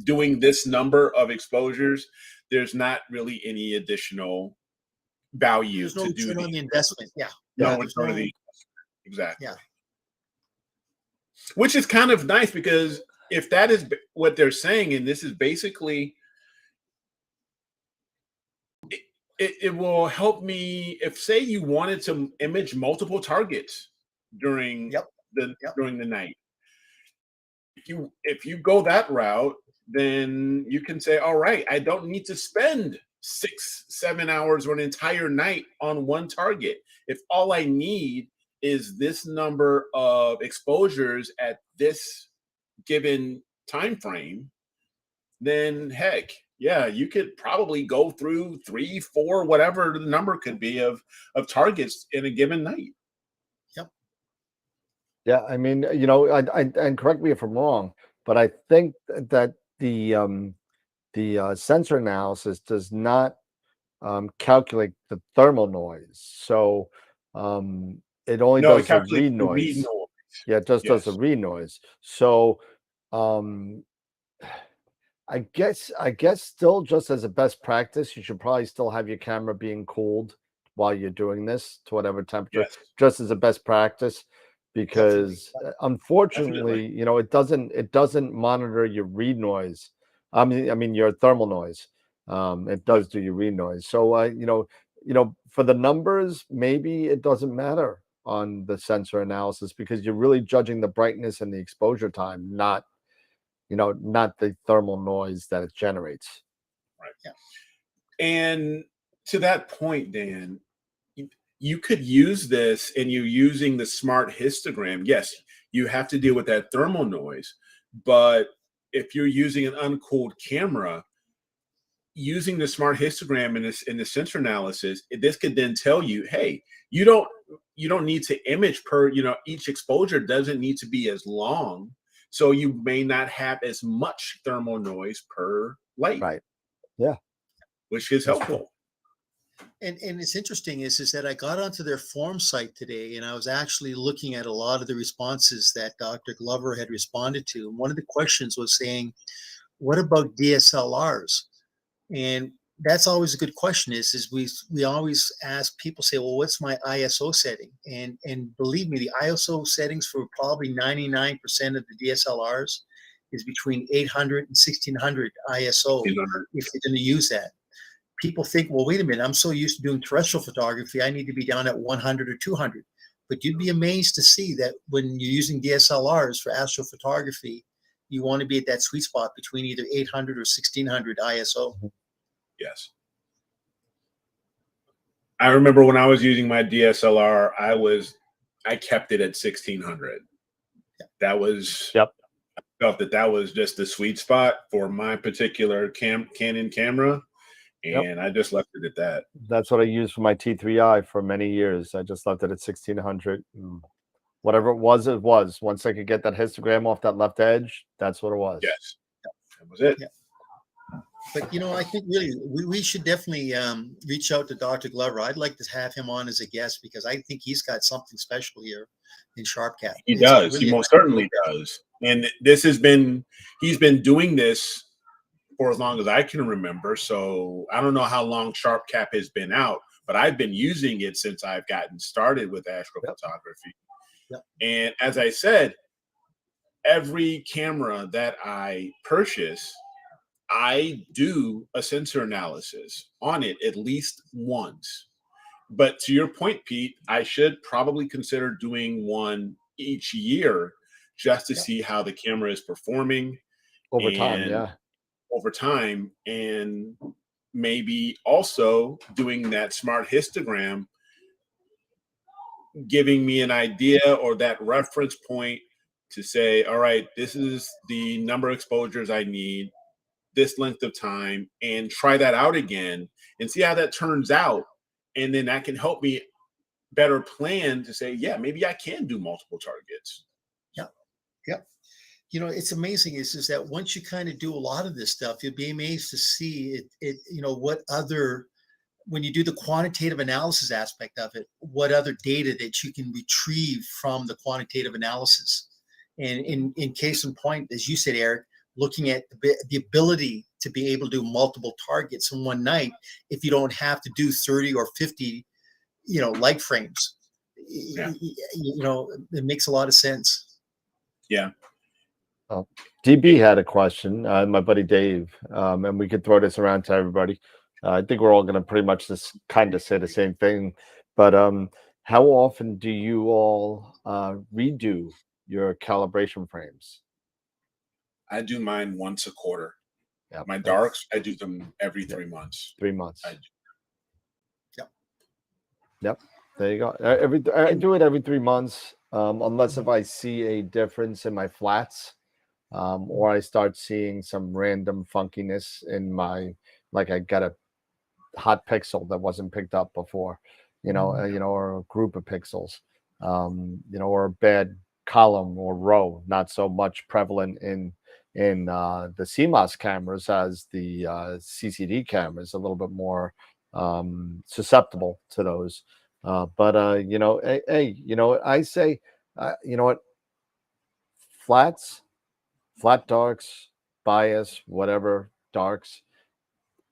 doing this number of exposures, there's not really any additional value There's no to do return on the investment. Exactly. Yeah. Which is kind of nice, because if that is what they're saying, and this is basically, it will help me if, say, you wanted to image multiple targets during during the night. If you go that route, then you can say, all right, I don't need to spend 6-7 hours or an entire night on one target. If all I need is this number of exposures at this given time frame, then heck, yeah, you could probably go through 3, 4, whatever the number could be of targets in a given night. Yeah, I mean, and correct me if I'm wrong, but I think that the sensor analysis does not calculate the thermal noise. So it only No, it does the calculates read the read noise. noise. Yeah, it just does the Yes. read noise. So um I guess still just as a best practice, you should probably still have your camera being cooled while you're doing this to whatever temperature, Yes. just as a best practice, Definitely. because unfortunately, it doesn't monitor your read noise. I mean your thermal noise. It does do your read noise. So for the numbers, maybe it doesn't matter on the sensor analysis because you're really judging the brightness and the exposure time, not the thermal noise that it generates. Right. Yeah. And to that point, Dan, you could use this and you're using the smart histogram. Yes, you have to deal with that thermal noise, but if you're using an uncooled camera, using the smart histogram in the sensor analysis, this could then tell you, hey, you don't need to image per, each exposure doesn't need to be as long. So you may not have as much thermal noise per light, Right. Yeah. which is That's true. helpful. And it's interesting is that I got onto their forum site today and I was actually looking at a lot of the responses that Dr. Glover had responded to. And one of the questions was saying, what about DSLRs? And that's always a good question is we always ask people, say, well, what's my ISO setting? And believe me, the ISO settings for probably 99% of the DSLRs is between 800 and 1600 ISO if you're going to use that. People think, well, wait a minute, I'm so used to doing terrestrial photography, I need to be down at 100 or 200. But you'd be amazed to see that when you're using DSLRs for astrophotography, you want to be at that sweet spot between either 800 or 1600 ISO. Yes. I remember when I was using my DSLR, I kept it at 1600. That was, Yep. I felt that was just the sweet spot for my particular Canon camera. Yep. And I just left it at that. That's what I used for my T3i for many years. I just left it at 1600. Whatever it was, it was. Once I could get that histogram off that left edge, that's what it was. Yes. That was it. Yeah. But I think really we should definitely reach out to Dr. Glover. I'd like to have him on as a guest because I think he's got something special here in SharpCap. He does. He most certainly does. And he's been doing this for as long as I can remember. So I don't know how long SharpCap has been out, but I've been using it since I've gotten started with astrophotography. Yep. And as I said, every camera that I purchase, I do a sensor analysis on it at least once. But to your point, Pete, I should probably consider doing one each year just to see how the camera is performing over time, and maybe also doing that smart histogram, giving me an idea or that reference point to say, all right, this is the number of exposures I need, this length of time, and try that out again and see how that turns out. And then that can help me better plan to say, yeah, maybe I can do multiple targets. Yep. It's amazing is that once you kind of do a lot of this stuff, you'll be amazed to see it what other, when you do the quantitative analysis aspect of it, what other data that you can retrieve from the quantitative analysis. And in case in point, as you said, Eric, looking at the ability to be able to do multiple targets in one night, if you don't have to do 30 or 50, light frames, it makes a lot of sense. Yeah. DB had a question, my buddy Dave, and we could throw this around to everybody. I think we're all going to pretty much just kind of say the same thing, but how often do you all redo your calibration frames? I do mine once a quarter. Yep. My darks, I do them every 3 months. 3 months. Yep. There you go. I do it every 3 months, unless if I see a difference in my flats. or I start seeing some random funkiness in my, like I got a hot pixel that wasn't picked up before, or a group of pixels, or a bad column or row, not so much prevalent in the CMOS cameras as the CCD cameras, a little bit more susceptible to those. But I say, you know what, flats, flat darks, bias, whatever darks,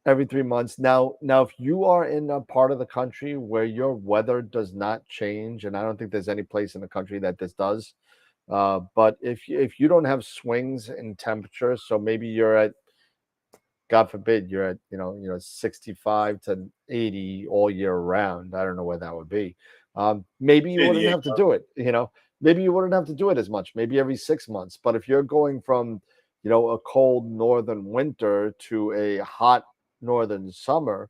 every 3 months. Now, if you are in a part of the country where your weather does not change, and I don't think there's any place in the country that this does, but if you don't have swings in temperature, so maybe you're at, God forbid, you're at 65 to 80 all year round. I don't know where that would be. Maybe you San wouldn't have to Diego. do it. Maybe you wouldn't have to do it as much. Maybe every 6 months. But if you're going from a cold northern winter to a hot northern summer,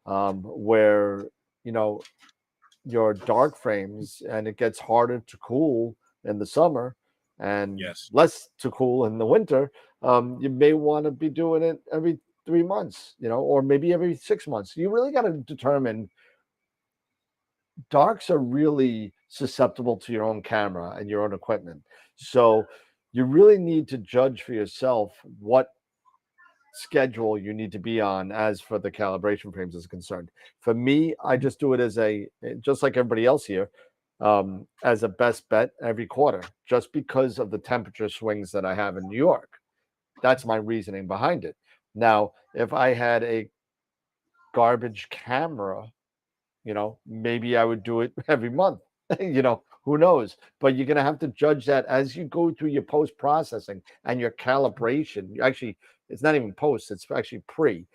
where your dark frames, and it gets harder to cool in the summer and Yes. less to cool in the winter, you may want to be doing it every 3 months, or maybe every 6 months. You really got to determine. Darks are really susceptible to your own camera and your own equipment. So you really need to judge for yourself what schedule you need to be on as for the calibration frames is concerned. For me, I just do it as just like everybody else here, as a best bet every quarter, just because of the temperature swings that I have in New York. That's my reasoning behind it. Now, if I had a garbage camera, maybe I would do it every month. Who knows? But you're going to have to judge that as you go through your post processing and your calibration. Actually, it's not even post, it's actually pre.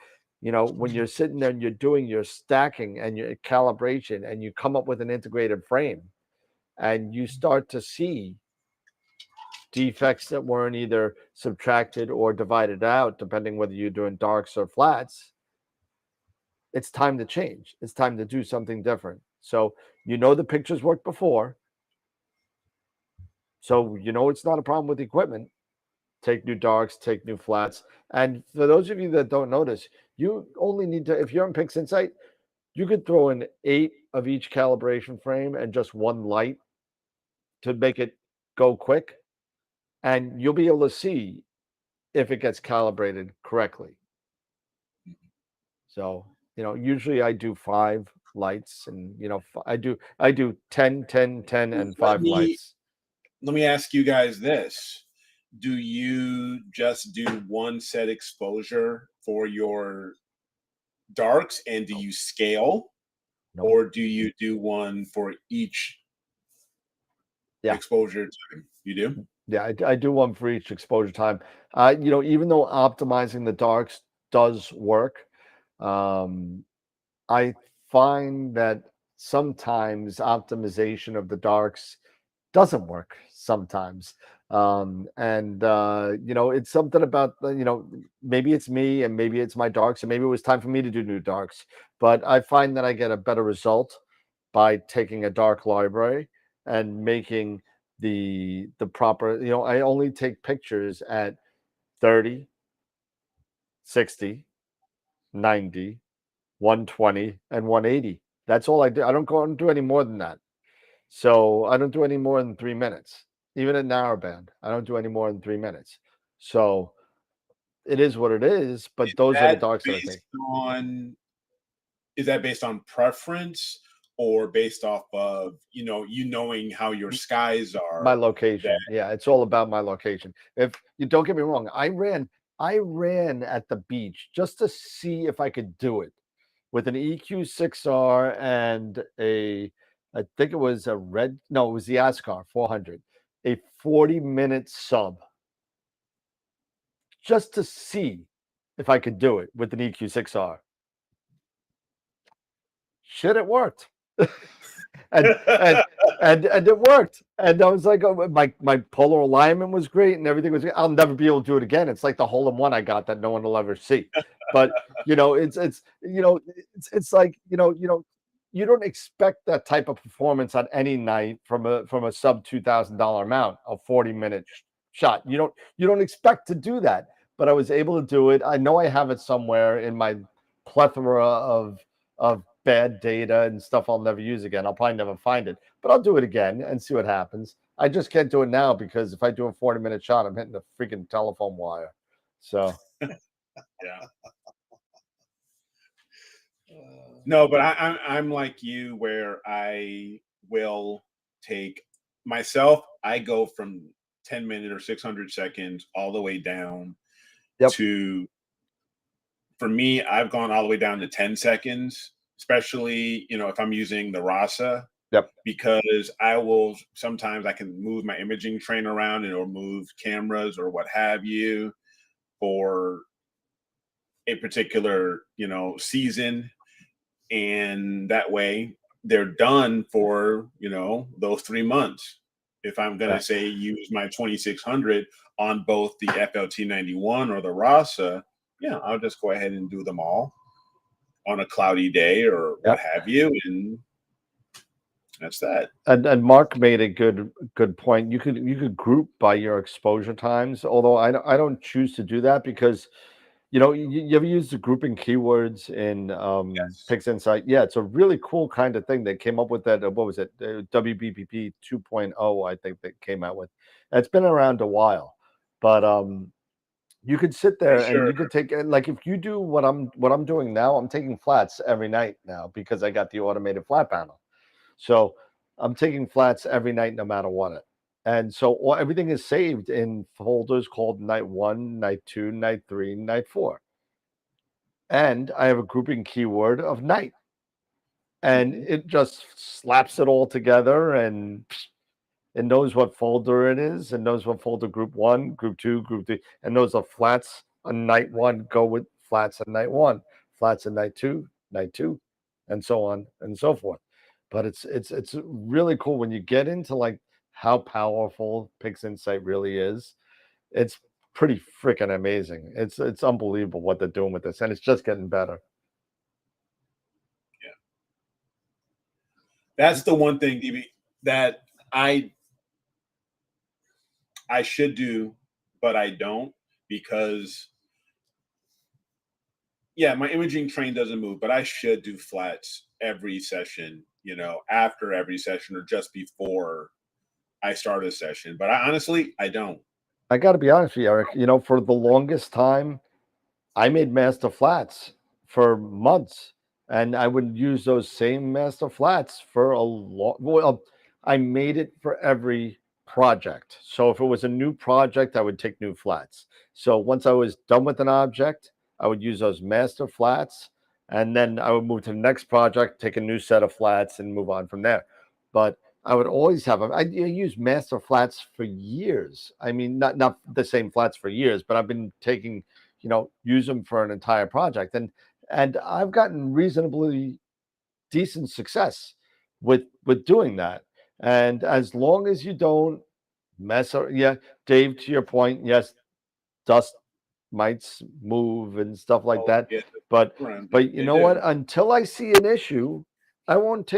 When you're sitting there and you're doing your stacking and your calibration and you come up with an integrated frame and you start to see defects that weren't either subtracted or divided out, depending whether you're doing darks or flats, it's time to change. It's time to do something different. So the pictures worked before. So it's not a problem with the equipment. Take new darks, take new flats. And for those of you that don't notice, you only need to, if you're on PixInsight, you could throw in 8 of each calibration frame and just one light to make it go quick. And you'll be able to see if it gets calibrated correctly. So, usually I do 5 lights, and I do 10, 10, 10, and 5 lights. Let me ask you guys this. Do you just do one set exposure for your darks, and do you scale? Nope. Or do you do one for each exposure time? You do? Yeah, I do one for each exposure time. Even though optimizing the darks does work, I find that sometimes optimization of the darks doesn't work sometimes. It's something about, maybe it's me and maybe it's my darks, and maybe it was time for me to do new darks. But I find that I get a better result by taking a dark library and making the proper, I only take pictures at 30, 60, 90, 120, and 180. That's all I do. I don't go and do any more than that. So I don't do any more than 3 minutes. Even at narrowband, I don't do any more than 3 minutes. So it is what it is, but those are the darks that I take. Is that based on preference, or based off of, knowing how your skies are? My location. Yeah, it's all about my location. If you don't get me wrong, I ran at the beach just to see if I could do it with an EQ6R and I think it was it was the ASCAR 400, a 40-minute sub, just to see if I could do it with an EQ6R. Shit, it worked. and it worked. And I was like, oh, my polar alignment was great and everything was great. I'll never be able to do it again. It's like the hole in one I got that no one will ever see. But it's like, you don't expect that type of performance on any night from a sub $2,000 mount, a 40-minute shot. You don't expect to do that, but I was able to do it. I know I have it somewhere in my plethora of bad data and stuff I'll never use again. I'll probably never find it, but I'll do it again and see what happens. I just can't do it now because if I do a 40-minute shot, I'm hitting the freaking telephone wire. So Yeah. No, but I'm like you, where I will take myself. I go from 10-minute or 600 seconds all the way down Yep. to. For me, I've gone all the way down to 10 seconds, especially if I'm using the RASA. Yep. Because sometimes I can move my imaging train around and or move cameras or what have you for a particular season, and that way they're done for those 3 months. If I'm going to say use my 2600 on both the FLT 91 or the RASA, yeah, I'll just go ahead and do them all on a cloudy day or what have you, and that's that. And Mark made a good point. You could group by your exposure times, although I don't choose to do that because you ever use the grouping keywords in Pix Insight? Yeah, it's a really cool kind of thing. They came up with that. What was it? WBPP 2.0, I think they came out with. It's been around a while, but you could sit there and you could take, like, if you do what I'm doing now, I'm taking flats every night now because I got the automated flat panel. So I'm taking flats every night, no matter what. And so everything is saved in folders called night 1, night 2, night 3, night 4. And I have a grouping keyword of night. And it just slaps it all together, and it knows what folder it is, and knows what folder group 1, group 2, group 3, and knows the flats on night 1 go with flats on night 1, flats on night 2, and so on and so forth. But it's really cool when you get into like how powerful Pix Insight really is. It's pretty freaking amazing. It's unbelievable what they're doing with this, and it's just getting better. Yeah, that's the one thing, DB, that I should do, but I don't, because my imaging train doesn't move, but I should do flats every session, after every session or just before I start a session. But honestly, I don't. I got to be honest with you, Eric. For the longest time, I made master flats for months, and I would use those same master flats for a long. Well, I made it for every project. So if it was a new project, I would take new flats. So once I was done with an object, I would use those master flats, and then I would move to the next project, take a new set of flats, and move on from there. But I would always have them. I use master flats for years. I mean, not the same flats for years, but I've been taking, use them for an entire project, and I've gotten reasonably decent success with doing that. And as long as you don't mess up, Dave, to your point, yes, dust might move and stuff like that. Yeah, But you know what? Until I see an issue, I wouldn't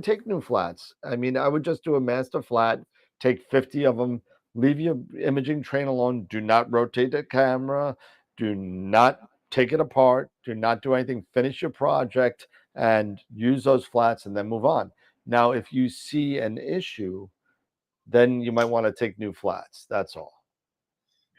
take new flats. I mean, I would just do a master flat, take 50 of them, leave your imaging train alone. Do not rotate the camera. Do not take it apart. Do not do anything. Finish your project and use those flats and then move on. Now, if you see an issue, then you might want to take new flats. That's all.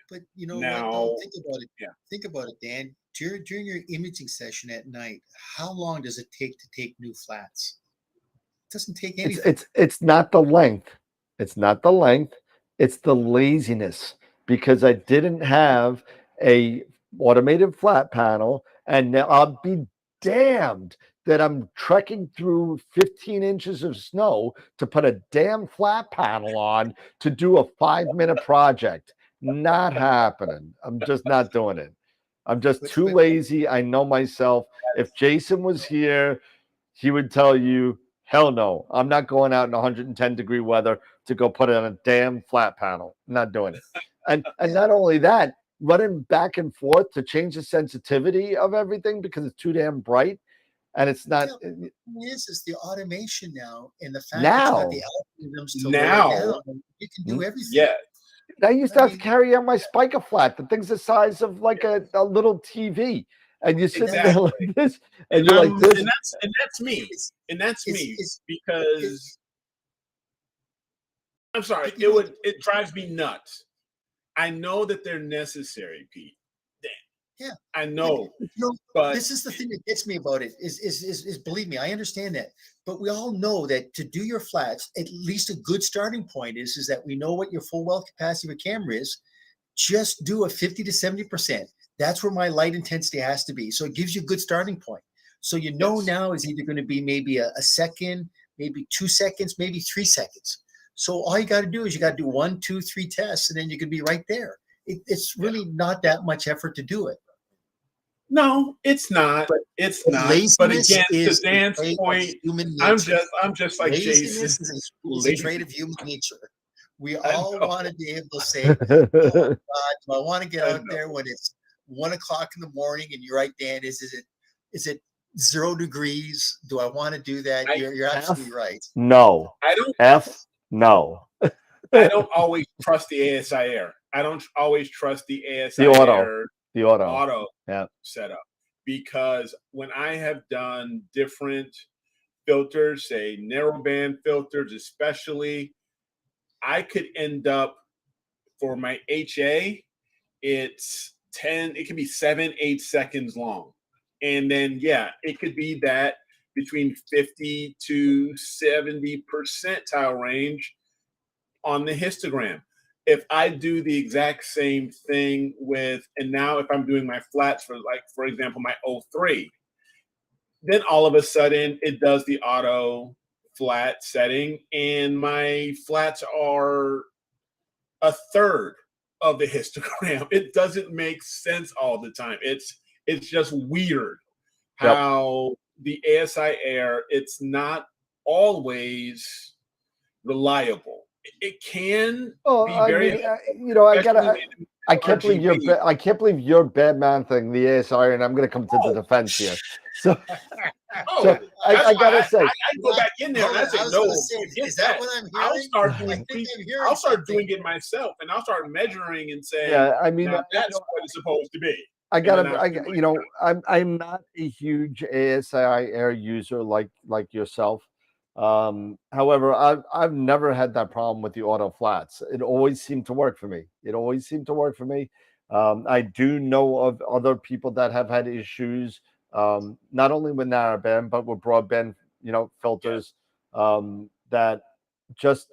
But you know what? Though? Think about it. Yeah. Think about it, Dan. During your imaging session at night, how long does it take to take new flats? It doesn't take anything. It's not the length. It's not the length. It's the laziness, because I didn't have a automated flat panel, and now I'll be damned that I'm trekking through 15 inches of snow to put a damn flat panel on to do a 5-minute project. Not happening. I'm just not doing it. I'm just too lazy. I know myself. If Jason was here, he would tell you, hell no, I'm not going out in 110-degree weather to go put it on a damn flat panel. I'm not doing it. And not only that, running back and forth to change the sensitivity of everything because it's too damn bright. And it's not. This is the automation now, and the fact that you got the algorithms to lay down, you can do everything. Yeah, I used to I have to mean, carry out my spiker flat. The thing's the size of like a little TV, and you sit there like Exactly. this, and you're like And this. that's me. it's And that's it's me it's because I'm sorry, but you know, it drives me nuts. I know that they're necessary, Pete. yeah. I But, know, you know, but this is the thing that gets me about it is believe me, I understand that. But we all know that to do your flats, at least a good starting point is that we know what your full well capacity of a camera is. Just do a 50 to 70%. That's where my light intensity has to be. So it gives you a good starting point. So you know yes. now is either going to be maybe a second, maybe 2 seconds, maybe 3 seconds. So all you got to do is you got to do 1, 2, 3 tests, and then you can be right there. It's really not that much effort to do it. No, it's not. But It's But not. But laziness again, to is a Dan's trait of point, human nature. I'm just like Jason. Laziness is a Lazy. trait of human nature. We I all know. want to be able to say, "Oh God, do I want to get I out know. there when it's 1 o'clock in the morning?" And you're right, Dan. Is it 0 degrees? Do I want to do that? I- You're absolutely right. No. I don't No. I don't always trust the ASI Air. I don't always trust the ASI The auto. Air The auto. auto Yeah. setup, because when I have done different filters, say narrowband filters especially, I could end up for my HA, it's 10, it can be 7-8 seconds long. And then yeah, it could be that between 50 to 70 percentile range on the histogram. If I do the exact same thing with, and now if I'm doing my flats for, like, for example, my 03, then all of a sudden it does the auto flat setting, and my flats are a third of the histogram. It doesn't make sense all the time. It's just weird how the ASI Air, it's not always reliable. It can Well, be I very mean, helpful, I gotta. especially in I can't believe you're. RGB. I can't believe you're bad man thing the ASI, and I'm going to come to the Oh, defense here. So, oh, so that's I why gotta say, I go back in there and I Hold on, say, I was no, going to say, forget is that that. what I'm I'll hearing? start I doing think I'm hearing I'll start something. doing it myself, and I'll start measuring and saying, yeah. I mean, now that's what it's supposed to be. I And then gotta. I'll do I'm not a huge ASI Air user like yourself. However, I've never had that problem with the auto flats. It always seemed to work for me. It always seemed to work for me. I do know of other people that have had issues, not only with narrowband but with broadband, filters, that just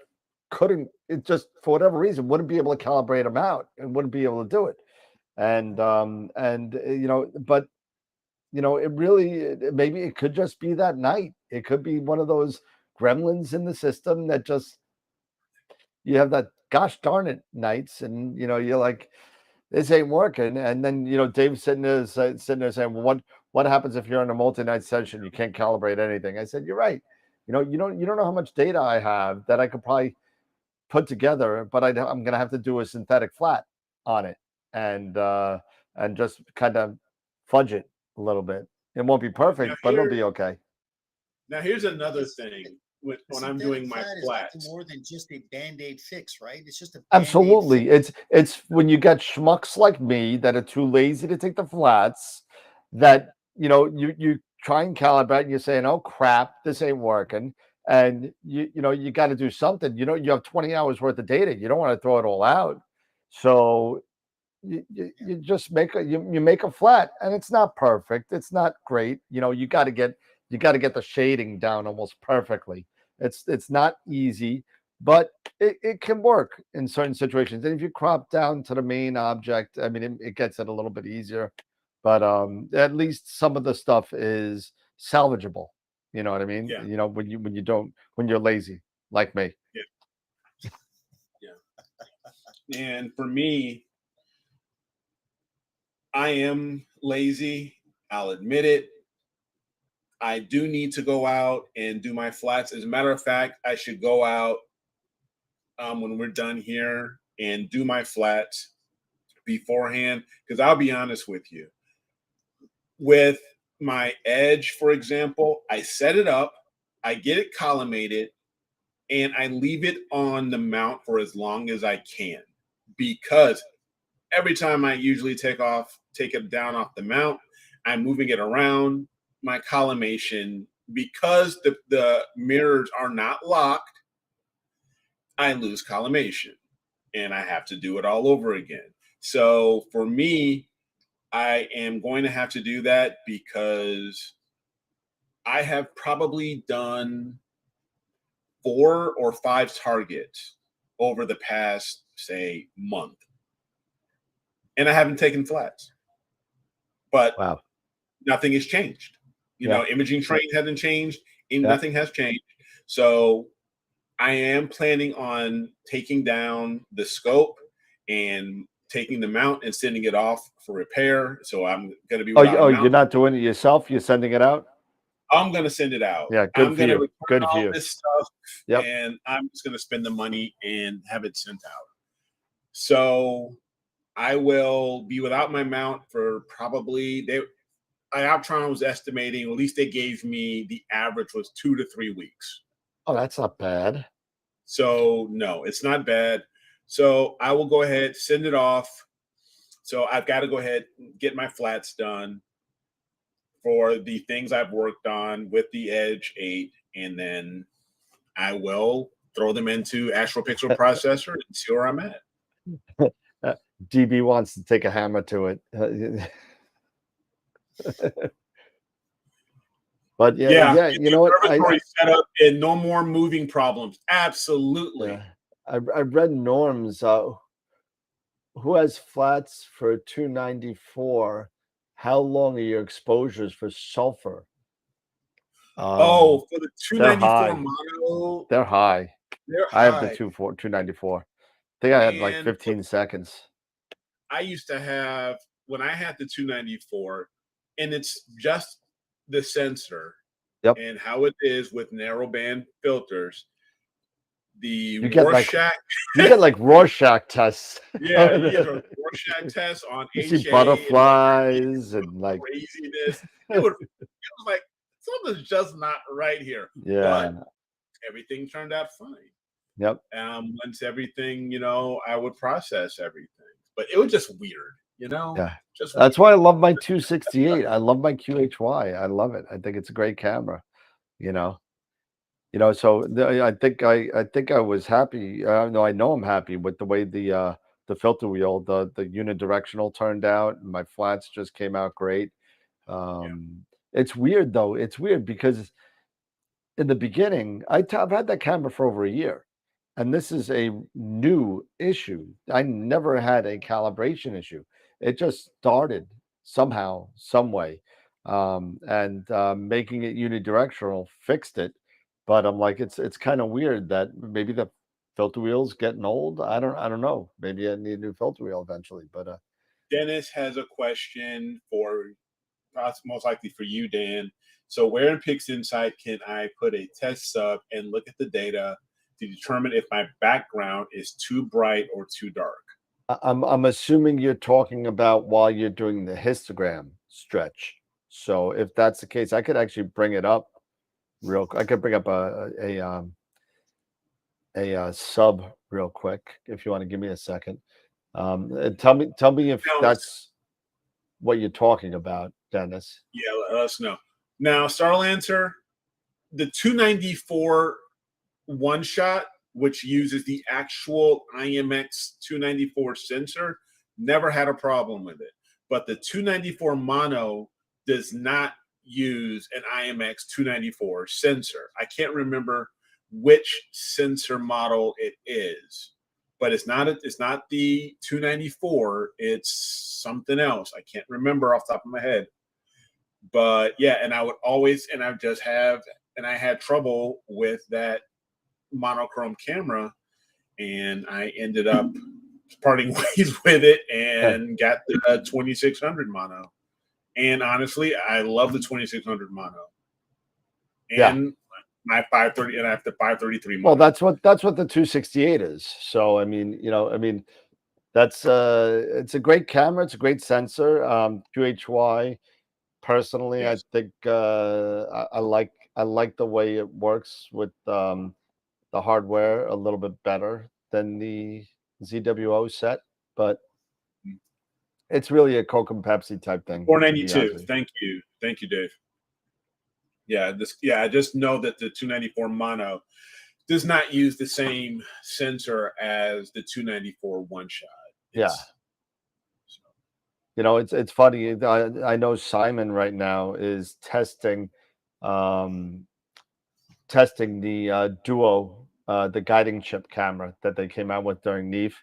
couldn't. It just for whatever reason wouldn't be able to calibrate them out and wouldn't be able to do it. But it really maybe it could just be that night. It could be one of those gremlins in the system that just you have that gosh darn it nights, and you're like, this ain't working. And then Dave's sitting there saying, well, what happens if you're in a multi-night session? You can't calibrate anything. I said, you're right. You don't know how much data I have that I could probably put together, but I'm gonna have to do a synthetic flat on it and just kind of fudge it a little bit. It won't be perfect, but it'll be okay. Now here's another thing when I'm doing my flat is flats. nothing more than just a band-aid fix, right? It's just a Band-Aid Absolutely. fix. It's when you get schmucks like me that are too lazy to take the flats, that you try and calibrate and you're saying, oh crap, this ain't working. And you got to do something. You have 20 hours worth of data. You don't want to throw it all out. So you just make you make a flat, and it's not perfect. It's not great. You got to get the shading down almost perfectly. It's not easy, but it can work in certain situations. And if you crop down to the main object, I mean, it gets it a little bit easier. But at least some of the stuff is salvageable. You know what I mean? Yeah. When you're lazy like me. Yeah. And for me, I am lazy. I'll admit it. I do need to go out and do my flats. As a matter of fact, I should go out when we're done here and do my flats beforehand. Because I'll be honest with you, with my edge, for example, I set it up, I get it collimated, and I leave it on the mount for as long as I can. because every time I usually take it down off the mount, I'm moving it around. My collimation, because the mirrors are not locked, I lose collimation and I have to do it all over again. So for me, I am going to have to do that because I have probably done 4 or 5 targets over the past, say, month. And I haven't taken flats. But Wow. nothing has changed. You Yeah. know, imaging train hasn't changed, and Yeah. nothing has changed. So I am planning on taking down the scope and taking the mount and sending it off for repair. So I'm going to be without a Oh, you're mount. not doing it yourself? You're sending it out? I'm going to send it out. Yeah, good I'm for going to you. return Good for all you. this stuff, Yep. and I'm just going to spend the money and have it sent out. So I will be without my mount for probably Ioptron was estimating, at least they gave me the average was 2 to 3 weeks. Oh, that's not bad. So no, it's not bad. So I will go ahead, send it off. So I've got to go ahead and get my flats done for the things I've worked on with the Edge 8, and then I will throw them into AstroPixel processor and see where I'm at. DB wants to take a hammer to it. But yeah, you know what? Observatory set up and no more moving problems. Absolutely. I read Norm's who has flats for 294. How long are your exposures for sulfur? For the 294 high. mono, They're high. they're I have the high. 294. I think I had like And 15 seconds. I used to have, when I had the 294, and it's just the sensor Yep. and how it is with narrowband filters. The You get like Rorschach, Rorschach tests. yeah, you get a Rorschach test on You HA see butterflies and like craziness. It was like something's just not right here. yeah. But everything turned out fine. Yep. Once everything, I would process everything. But it was just weird, Yeah. Just That's why I love my 268. I love my QHY. I love it. I think it's a great camera, so I think I was happy. No, I know I'm happy with the way the filter wheel, the unidirectional turned out, and my flats just came out great. It's weird though. It's weird because in the beginning, I've had that camera for over a year, and this is a new issue. I never had a calibration issue. It just started somehow, some way, and making it unidirectional fixed it. But I'm like, it's kind of weird that maybe the filter wheel's getting old. I don't know. Maybe I need a new filter wheel eventually. But Dennis has a question for most likely for you, Dan. So where in PixInsight can I put a test sub and look at the data to determine if my background is too bright or too dark? I'm assuming you're talking about while you're doing the histogram stretch. So if that's the case, I could actually bring it up real quick. I could bring up a sub real quick if you want to give me a second. And tell me if that's what you're talking about, Dennis. Yeah, let us know. Now, Starlancer, the 294 one shot, which uses the actual IMX 294 sensor, never had a problem with it. But the 294 mono does not use an IMX 294 sensor. I can't remember which sensor model it is, but it's not the 294. It's something else. I can't remember off the top of my head. But yeah, and I had trouble with that monochrome camera, and I ended up parting ways with it and got the 2600 mono. And honestly, I love the 2600 mono. And my 530, and I have the 533 mono. Well, that's what the 268 is. So I mean, that's it's a great camera. It's a great sensor. QHY. Personally, Yes. I think I like the way it works with the hardware a little bit better than the ZWO set, but it's really a Coke and Pepsi type thing. 492. Thank you, Dave. Yeah, I just know that the 294 mono does not use the same sensor as the 294 one shot. You know, it's funny. I know Simon right now is testing the Duo, the guiding chip camera that they came out with during NEAF,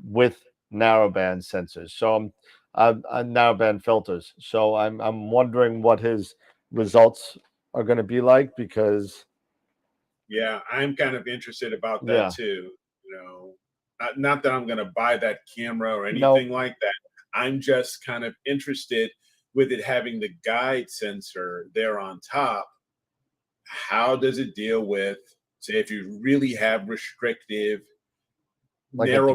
with narrowband sensors. So I'm narrowband filters. So I'm wondering what his results are going to be like, because I'm kind of interested about that too. You know, not that I'm going to buy that camera or anything like that. I'm just kind of interested with it having the guide sensor there on top. How does it deal with, say, if you really have restrictive, like narrow a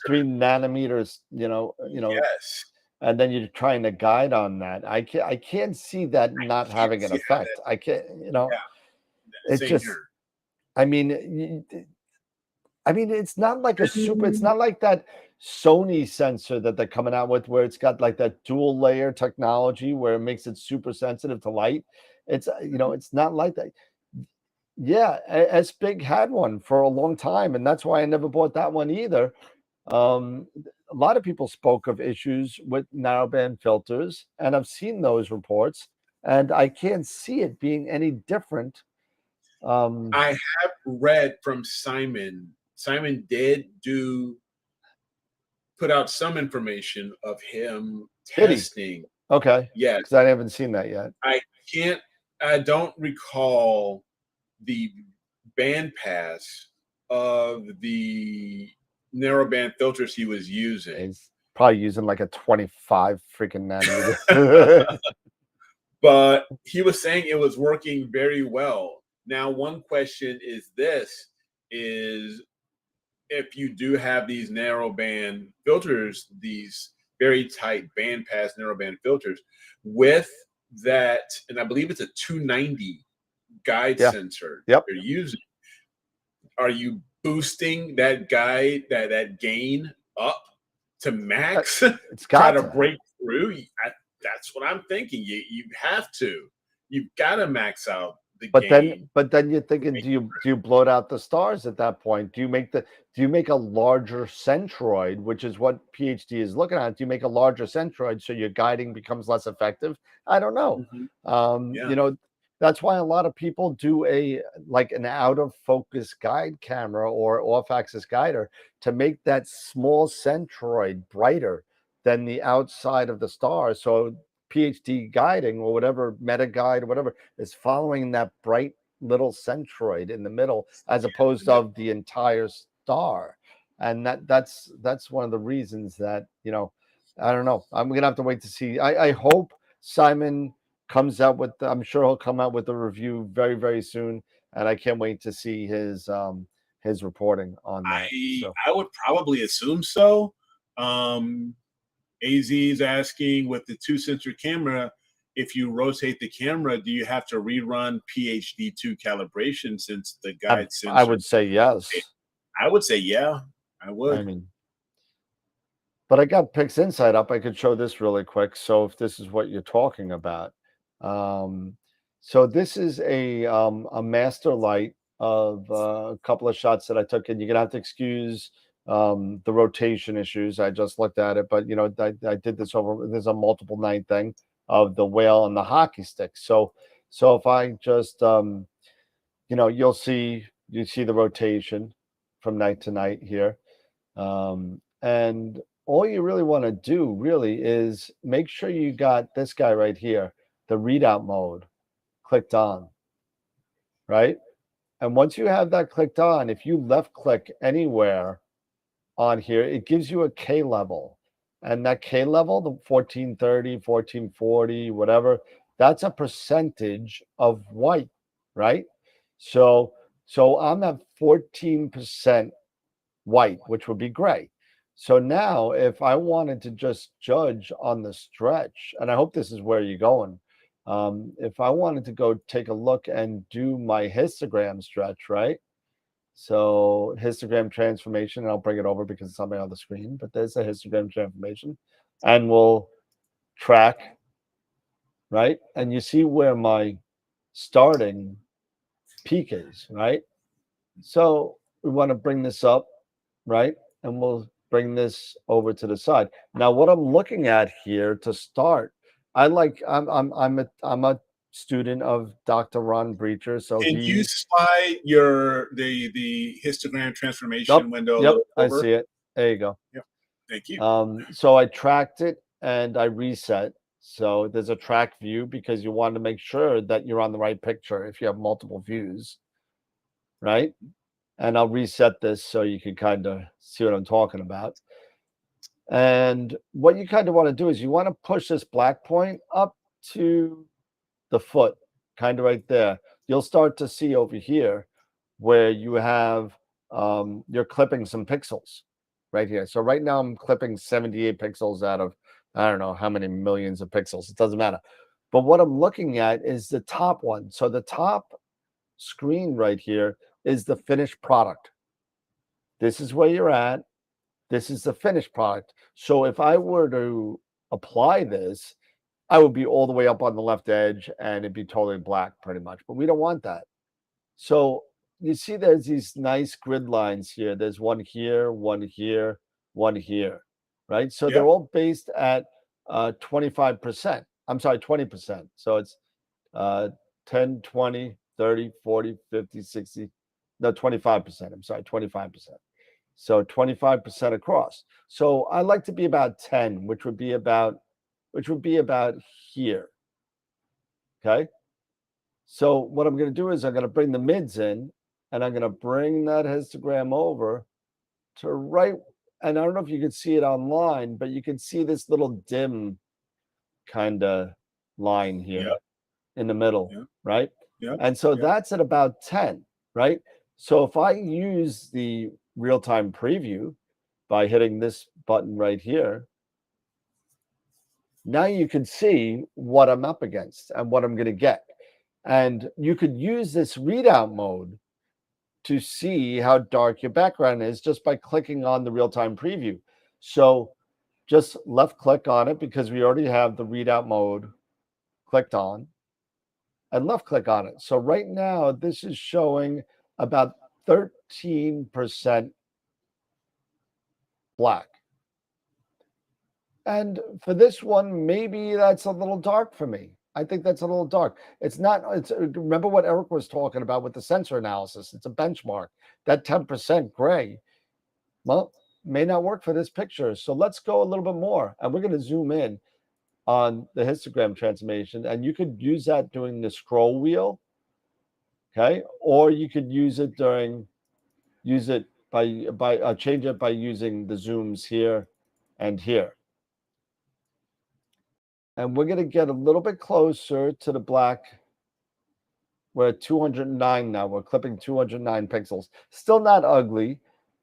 3 nanometers, yes, and then you're trying to guide on that. I can't see that not having an effect. I can't, it's same just, here. I mean, it's not like it's not like that Sony sensor that they're coming out with, where it's got like that dual layer technology where it makes it super sensitive to light. It's, it's not like that. Yeah, S-Big had one for a long time, and that's why I never bought that one either. A lot of people spoke of issues with narrowband filters, and I've seen those reports, and I can't see it being any different. I have read from Simon. Simon did put out some information of him testing. Okay. Yes. Because I haven't seen that yet. I don't recall the bandpass of the narrowband filters he was using. He's probably using like a 25 freaking nanometer. But he was saying it was working very well. Now, one question is if you do have these narrowband filters, these very tight bandpass narrowband filters, with that, and I believe it's a 290 guide sensor you're using, are you boosting that guide, that gain up to max? It's got to break through. That's what I'm thinking. You have to. You've got to max out the gain. But then you're thinking, do you bloat out the stars at that point? Do you make a larger centroid, which is what PhD is looking at? Do you make a larger centroid so your guiding becomes less effective? I don't know. That's why a lot of people do an out of focus guide camera or off axis guider to make that small centroid brighter than the outside of the star. So PhD guiding or whatever, meta guide or whatever, is following that bright little centroid in the middle as opposed to the entire star. And that's one of the reasons that, I don't know. I'm gonna have to wait to see. I hope Simon comes out with, I'm sure he'll come out with a review very, very soon, and I can't wait to see his reporting on that. I would probably assume so. AZ is asking, with the 2-sensor camera, if you rotate the camera, do you have to rerun PhD2 calibration since the guide sensor? I would say yes. I would say yeah. I would. I mean, but I got Pix Insight up. I could show this really quick. So if this is what you're talking about, so this is a master light of a couple of shots that I took, and you're gonna have to excuse the rotation issues. I just looked at it, but I did this over. There's a multiple night thing of the whale and the hockey stick. So if I just you see the rotation from night to night here, and all you really want to do really is make sure you got this guy right here, the readout mode, clicked on, right? And once you have that clicked on, if you left click anywhere on here, it gives you a K level. And that K level, the 1430, 1440, whatever, that's a percentage of white, right? So I'm at 14% white, which would be gray. So now if I wanted to just judge on the stretch, and I hope this is where you're going, if I wanted to go take a look and do my histogram stretch, right? So histogram transformation, and I'll bring it over because it's on my other screen, but there's a histogram transformation, and we'll track, right? And you see where my starting peak is, right? So we want to bring this up, right? And we'll bring this over to the side. Now, what I'm looking at here to start, I'm a student of Dr. Ron Breacher, so Can you slide the histogram transformation window a yep, little I over? see it. There you go. Yep. Thank you. So I tracked it and I reset. So there's a track view because you want to make sure that you're on the right picture if you have multiple views, right? And I'll reset this so you can kind of see what I'm talking about. And what you kind of want to do is you want to push this black point up to the foot, kind of right there. You'll start to see over here where you have you're clipping some pixels right here. So right now I'm clipping 78 pixels out of I don't know how many millions of pixels. It doesn't matter. But what I'm looking at is the top one. So the top screen right here is the finished product. This is where you're at. This is the finished product. So if I were to apply this, I would be all the way up on the left edge and it'd be totally black pretty much. But we don't want that. So you see there's these nice grid lines here. There's one here, one here, one here, right? So they're all based at 25%. I'm sorry, 20%. So it's 10, 20, 30, 40, 50, 60, no, 25%. I'm sorry, 25%. So 25% across. So I like to be about 10, which would be about here. Okay. So what I'm going to do is I'm going to bring the mids in and I'm going to bring that histogram over to right. And I don't know if you can see it online, but you can see this little dim kind of line here in the middle, right? Yeah. And so that's at about 10, right? So if I use the real-time preview by hitting this button right here, now you can see what I'm up against and what I'm going to get. And you could use this readout mode to see how dark your background is just by clicking on the real-time preview. So just left click on it because we already have the readout mode clicked on, and left click on it. So right now this is showing about 13% black. And for this one, maybe that's a little dark for me. I think that's a little dark. It's not, remember what Eric was talking about with the sensor analysis. It's a benchmark. That 10% gray, well, may not work for this picture. So let's go a little bit more. And we're going to zoom in on the histogram transformation. And you could use that during the scroll wheel. Okay. Or you could use it by change it by using the zooms here and here. And we're going to get a little bit closer to the black. We're at 209 now. We're clipping 209 pixels. Still not ugly,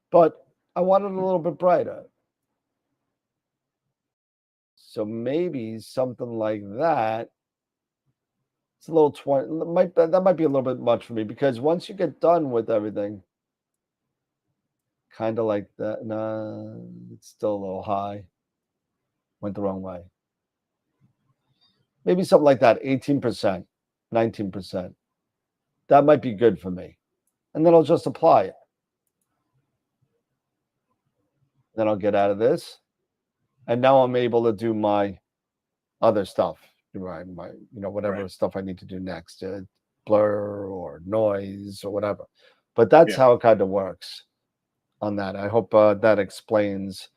but I want it a little bit brighter. So maybe something like that. It's a little 20. That might be a little bit much for me because once you get done with everything, kind of like that. Nah, it's still a little high. Went the wrong way. Maybe something like that, 18%, 19%. That might be good for me. And then I'll just apply it. Then I'll get out of this. And now I'm able to do my other stuff, right? Whatever stuff I need to do next, blur or noise or whatever. But that's how it kind of works on that. I hope that explains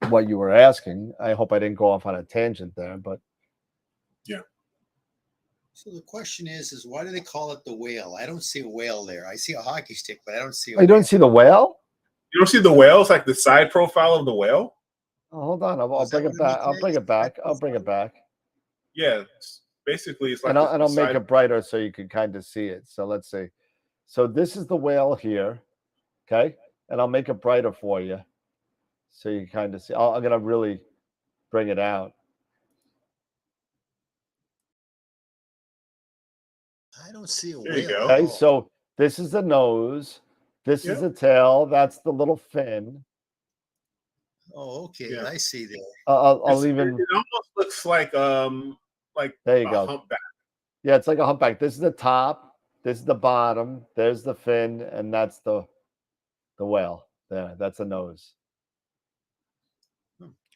what you were asking. I hope I didn't go off on a tangent there, but yeah. So the question is why do they call it the whale? I don't see a whale there. I see a hockey stick, but I don't see a whale. You don't see the whale? You don't see the whale? It's like the side profile of the whale? Oh, hold on. I'll bring it back. I'll bring it back. Yeah. Basically, it's like and I'll make it brighter so you can kind of see it. So let's see. So this is the whale here. Okay. And I'll make it brighter for you. So you kind of see. I'm going to really bring it out. I don't see a whale. There you go. Okay. So This is the nose. This is Yeah. the tail. That's the little fin. Oh, okay. Yeah. I see there. I'll even. It almost looks like There you a go. humpback. Yeah, it's like a humpback. This is the top. This is the bottom. There's the fin, and that's the whale. There, that's the nose.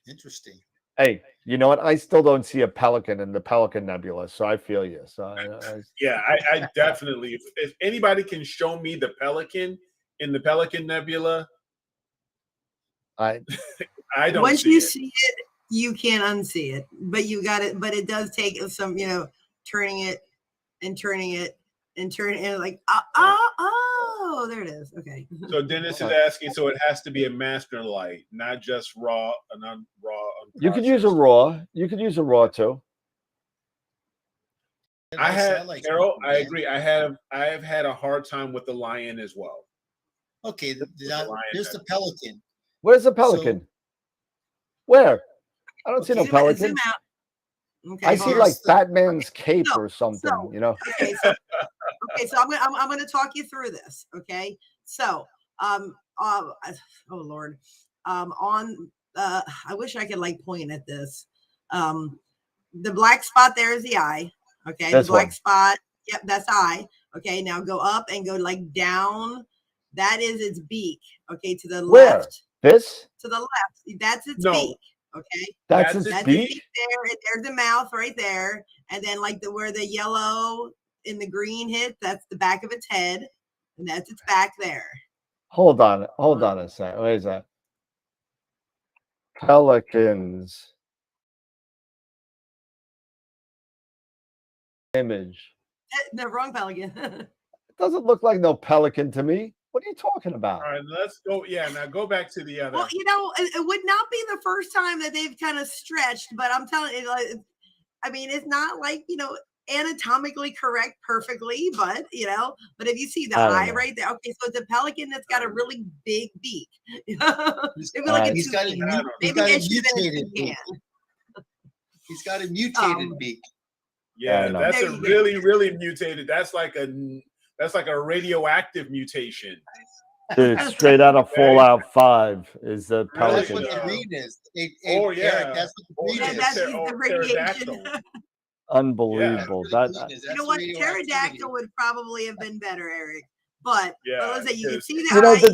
Interesting. Hey, you know what? I still don't see a pelican in the Pelican Nebula, so I feel you. So Yeah, I definitely. If anybody can show me the pelican in the Pelican Nebula, I don't. Once see you it. see it, you can't unsee it. But you got it. But it does take some, turning it and turning it and turning it like oh, there it is. Okay. So Dennis is asking, so it has to be a master light, not just raw, you could use a raw. You could use a raw too. I have, like Carol. something, I man. agree. I have had a hard time with the lion as well. Okay, lion there's the pelican. Where's the pelican? Where? I don't see no Zoom out, pelican. zoom out. Okay, I hold see on. like Batman's cape So- or something. so- Okay, so I'm gonna talk you through this. Okay, so oh Lord, on I wish I could like point at this. The black spot there is the eye. Okay, This the black one. spot. Yep, that's eye. Okay, now go up and go like down. That is its beak. Okay, to the Where? left. This? To the left. That's its No. beak. Okay. That's That's its That's beak. the beak there. And there's the mouth right there. And then like where the yellow and the green hit, that's the back of its head. And that's its back there. Hold on a second. What is that? Pelicans. Image. No, wrong pelican. It doesn't look like no pelican to me. What are you talking about? All right, let's go. Yeah, now go back to the other. Well, it would not be the first time that they've kind of stretched, but I'm telling you, I mean, it's not like, anatomically correct perfectly, but if you see the I don't eye know. right there, okay, so it's a pelican that's got a really big beak. Maybe He's got a mutated beak. He's got a mutated beak. Yeah, know. that's There a you go. really, really mutated. That's like a radioactive mutation. Dude, straight out of Fallout 5. Is the Really? That's pelican. what the Yeah. green is. Yeah. Eric, that's what the Or green Yeah, is. that's ter- the or radiation. pterodactyl. Unbelievable. That's That the green is. You That's know the what? radioactivity. Pterodactyl would probably have been better, Eric. But Yeah, let's say you can because- see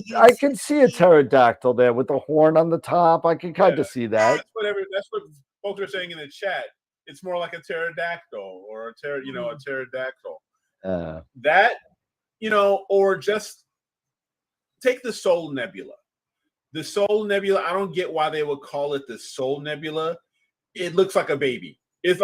the eye. I can see a pterodactyl there with the horn on the top. I can kind of see that. That's what folks are saying in the chat. It's more like a pterodactyl or a pterodactyl. That, or just take the Soul Nebula. The Soul Nebula, I don't get why they would call it the Soul Nebula. It looks like a baby. It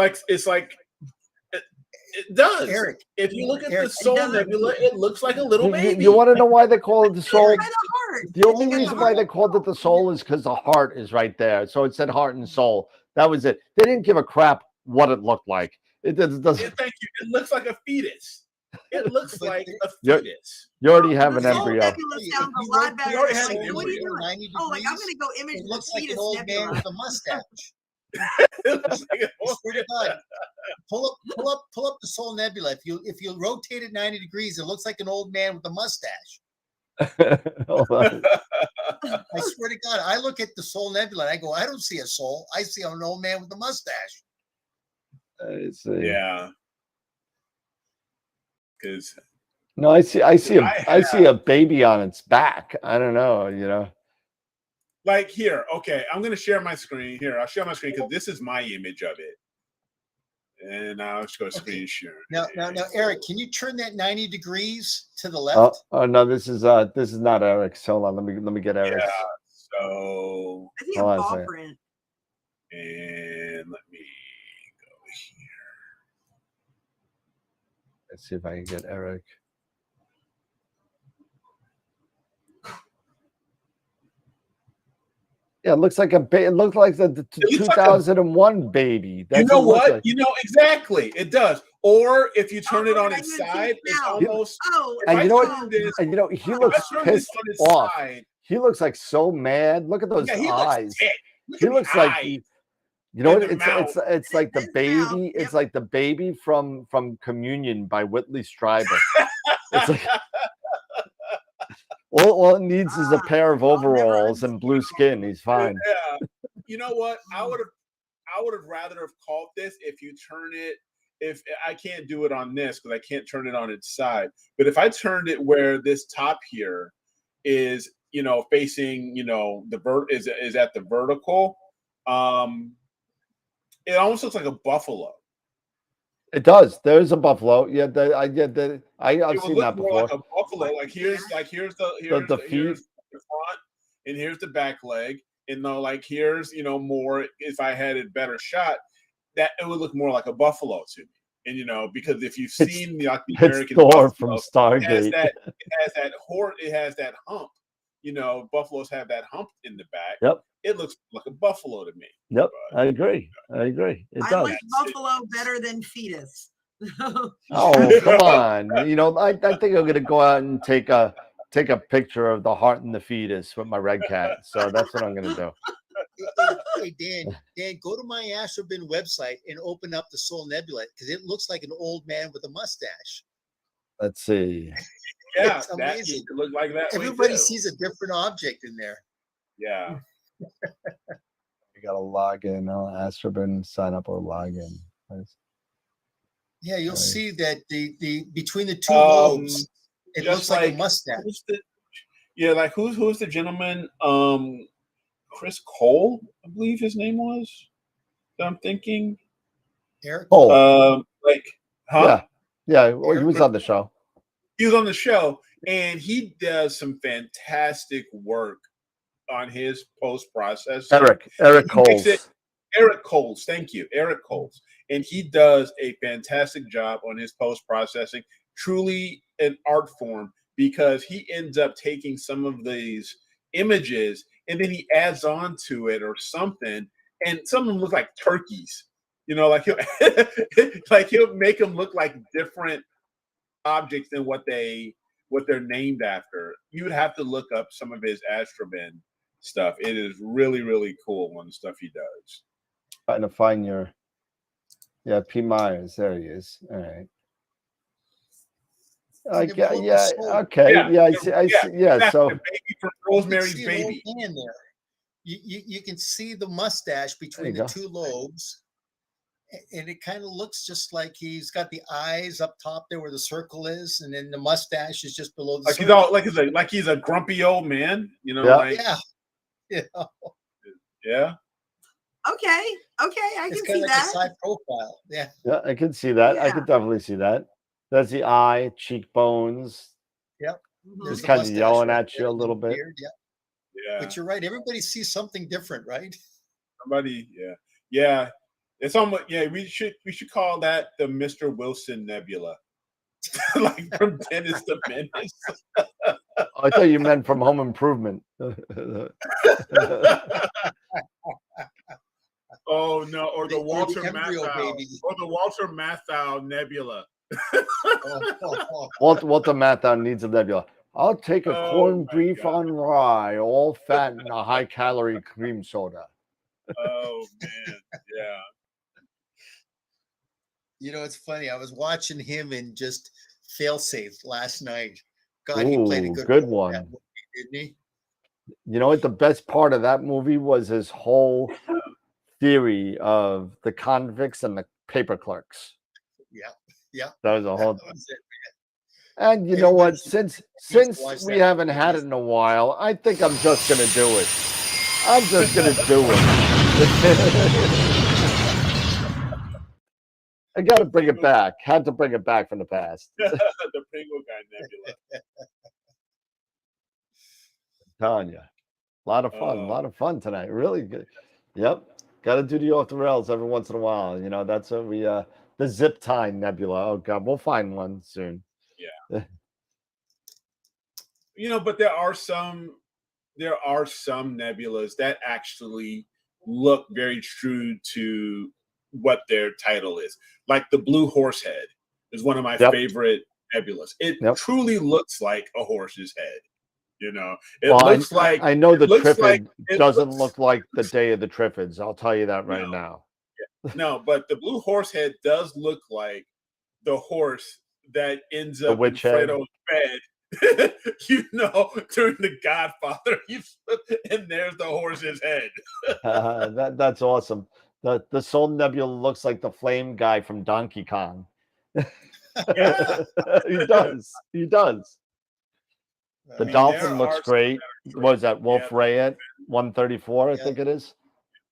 does. Eric, if you look at Eric, the Soul Nebula, it looks like a little baby. You want to know why they call it the soul? By the heart. The only You got the reason why heart. they called it the soul is because the heart is right there. So it said heart and soul. That was it. They didn't give a crap what it looked like. It doesn't. Yeah, thank you. It looks like a fetus. It looks But like a You're- fetus. You already have The an Soul embryo. Nebula sounds a lot better. already than have an like, what are you embryo. doing? 90 Oh, like I'm degrees, gonna go image it the looks like an fetus old man nebula. with a mustache. It looks like a- I swear to God. Pull up the Soul Nebula. If you rotate it 90 degrees, it looks like an old man with a mustache. Hold on. I swear to God, I look at the Soul Nebula and I go, I don't see a soul. I see an old man with a mustache. Let's see. Yeah. Because No, I see I a baby on its back. I don't know, like here, okay, I'm gonna share my screen. Here, I'll share my screen because this is my image of it. And I'll just go screen share. Now, Eric, can you turn that 90 degrees to the left? Oh no, this is not Eric's. Hold on, let me get Eric's. Yeah, so I see a Hold on a paw second. print. and let me go here. Let's see if I can get Eric. Yeah, it looks like it looks like the It looks like a- 2001 baby. That's You know it looks what? like. You know exactly. It does. Or if you turn it on I its didn't see side, it it's now. almost. Oh, If And I you know turn what? this- And he if looks I turn this pissed on its off. side, He looks like so mad. Look at those yeah, he eyes. looks ticked. Look He at looks the like eyes. you know and what? the mouth. It's like the His mouth, baby. yep. It's like the baby from Communion by Whitley Strieber. It's like All it needs is a pair of I'll never overalls and blue skin. He's fine. Yeah. You know what? I would have rather have called this if you turn it. If I can't do it on this because I can't turn it on its side, but if I turned it where this top here is, facing, the is at the vertical, it almost looks like a buffalo. It does. There's a buffalo. Yeah, I've It would seen look that more before. like a buffalo. Here's The feet. here's the front, and here's the back leg, and here's more. If I had a better shot, that it would look more like a buffalo to me. And because if you've seen the American Thor buffalo, from Stargate, it has that hump. Buffaloes have that hump in the back. Yep. It looks like a buffalo to me. Yep, I agree. It I does. like buffalo better than fetus. Oh, come on. I think I'm gonna go out and take a picture of the heart and the fetus with my red cat. So that's what I'm gonna do. Hey, Dan, go to my Astrobin website and open up the Soul Nebula because it looks like an old man with a mustache. Let's see. Yeah, It's amazing. It looks like that. Everybody sees a different object in there. Yeah. You gotta log in. Astrobin, sign up or log in. Yeah, you'll Right. see that the between the two lobes, it just looks like a mustache. Who's the gentleman? Chris Cole, I believe his name was. That I'm thinking. Eric. Oh, yeah. Well, he was on the show. He was on the show, and he does some fantastic work on his post process. Eric Coles. Eric Coles, thank you, Eric Coles, and he does a fantastic job on his post processing. Truly an art form because he ends up taking some of these images and then he adds on to it or something, and some of them look like turkeys. He'll make them look like different objects than what they're named after. You would have to look up some of his Astrobin stuff. It is really, really cool on the stuff he does. Trying to find P. Myers. There he is. All right. Yeah. Okay. I see. Yeah. So the baby from Rosemary's Baby. In there. You can see the mustache between the two lobes, and it kind of looks just like he's got the eyes up top there where the circle is, and then the mustache is just below the circle. He's a grumpy old man. Yeah. Okay, I can see that. A side profile. Yeah, I can see that. Yeah. I could definitely see that. That's the eye, cheekbones. Yep. Just kind of yelling at you a little bit. Beard, yeah. But you're right. Everybody sees something different, right? Yeah. It's almost we should call that the Mr. Wilson Nebula, like from Dennis the Menace. I thought you meant from Home Improvement. Oh no, or the Walter Matthau Nebula. Walter Matthau needs a nebula. I'll take a corned beef on rye, all fat and a high calorie cream soda. Oh man, yeah. It's funny. I was watching him in just Failsafe last night. God, he played a good one, movie, didn't he? You know what? The best part of that movie was his whole theory of the convicts and the paper clerks. Yeah. That was a whole. That was it, and you know what? Since we haven't had it in a while, I think I'm just gonna do it. I'm just gonna do it. I got to bring it back. Had to bring it back from the past. The Pringle Guy Nebula. I'm telling you, a lot of fun tonight. Really good. Yep. Got to do the off the rails every once in a while. That's what we the zip time nebula. Oh God, we'll find one soon. Yeah. But there are some nebulas that actually look very true to what their title is. Like the Blue Horse Head is one of my favorite nebulas. It truly looks like a horse's head. Looks like I know the Trifid doesn't look like the Day of the Trifids. I'll tell you that right now. No, but the Blue Horse Head does look like the horse that ends up in Fredo's bed during The Godfather, and there's the horse's head. That's awesome. The Soul Nebula looks like the flame guy from Donkey Kong. Yeah. He does. He does. I The mean, dolphin there looks are great. What is that? Wolf Yeah. Rayet 134, I Yeah. think it is.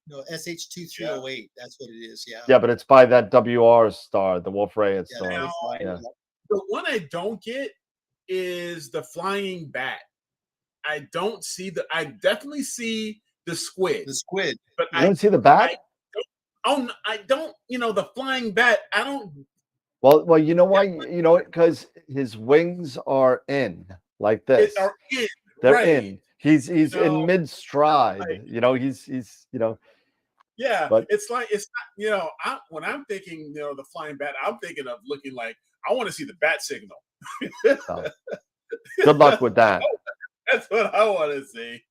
No, SH2308. That's what it is. Yeah. Yeah, but it's by that WR star, the Wolf Rayet Yeah, star. that is Now, right. Yeah. The one I don't get is the flying bat. I don't see I definitely see the squid, The squid. but You don't see the bat? I don't, the flying bat. I don't. Well, you know why? You know it because his wings are in like this. Are in, They're right. in. He's No, in mid stride. like- He's Yeah, But- it's not. When I'm thinking, the flying bat, I'm thinking of looking like I want to see the bat signal. good luck with that. That's what I want to see.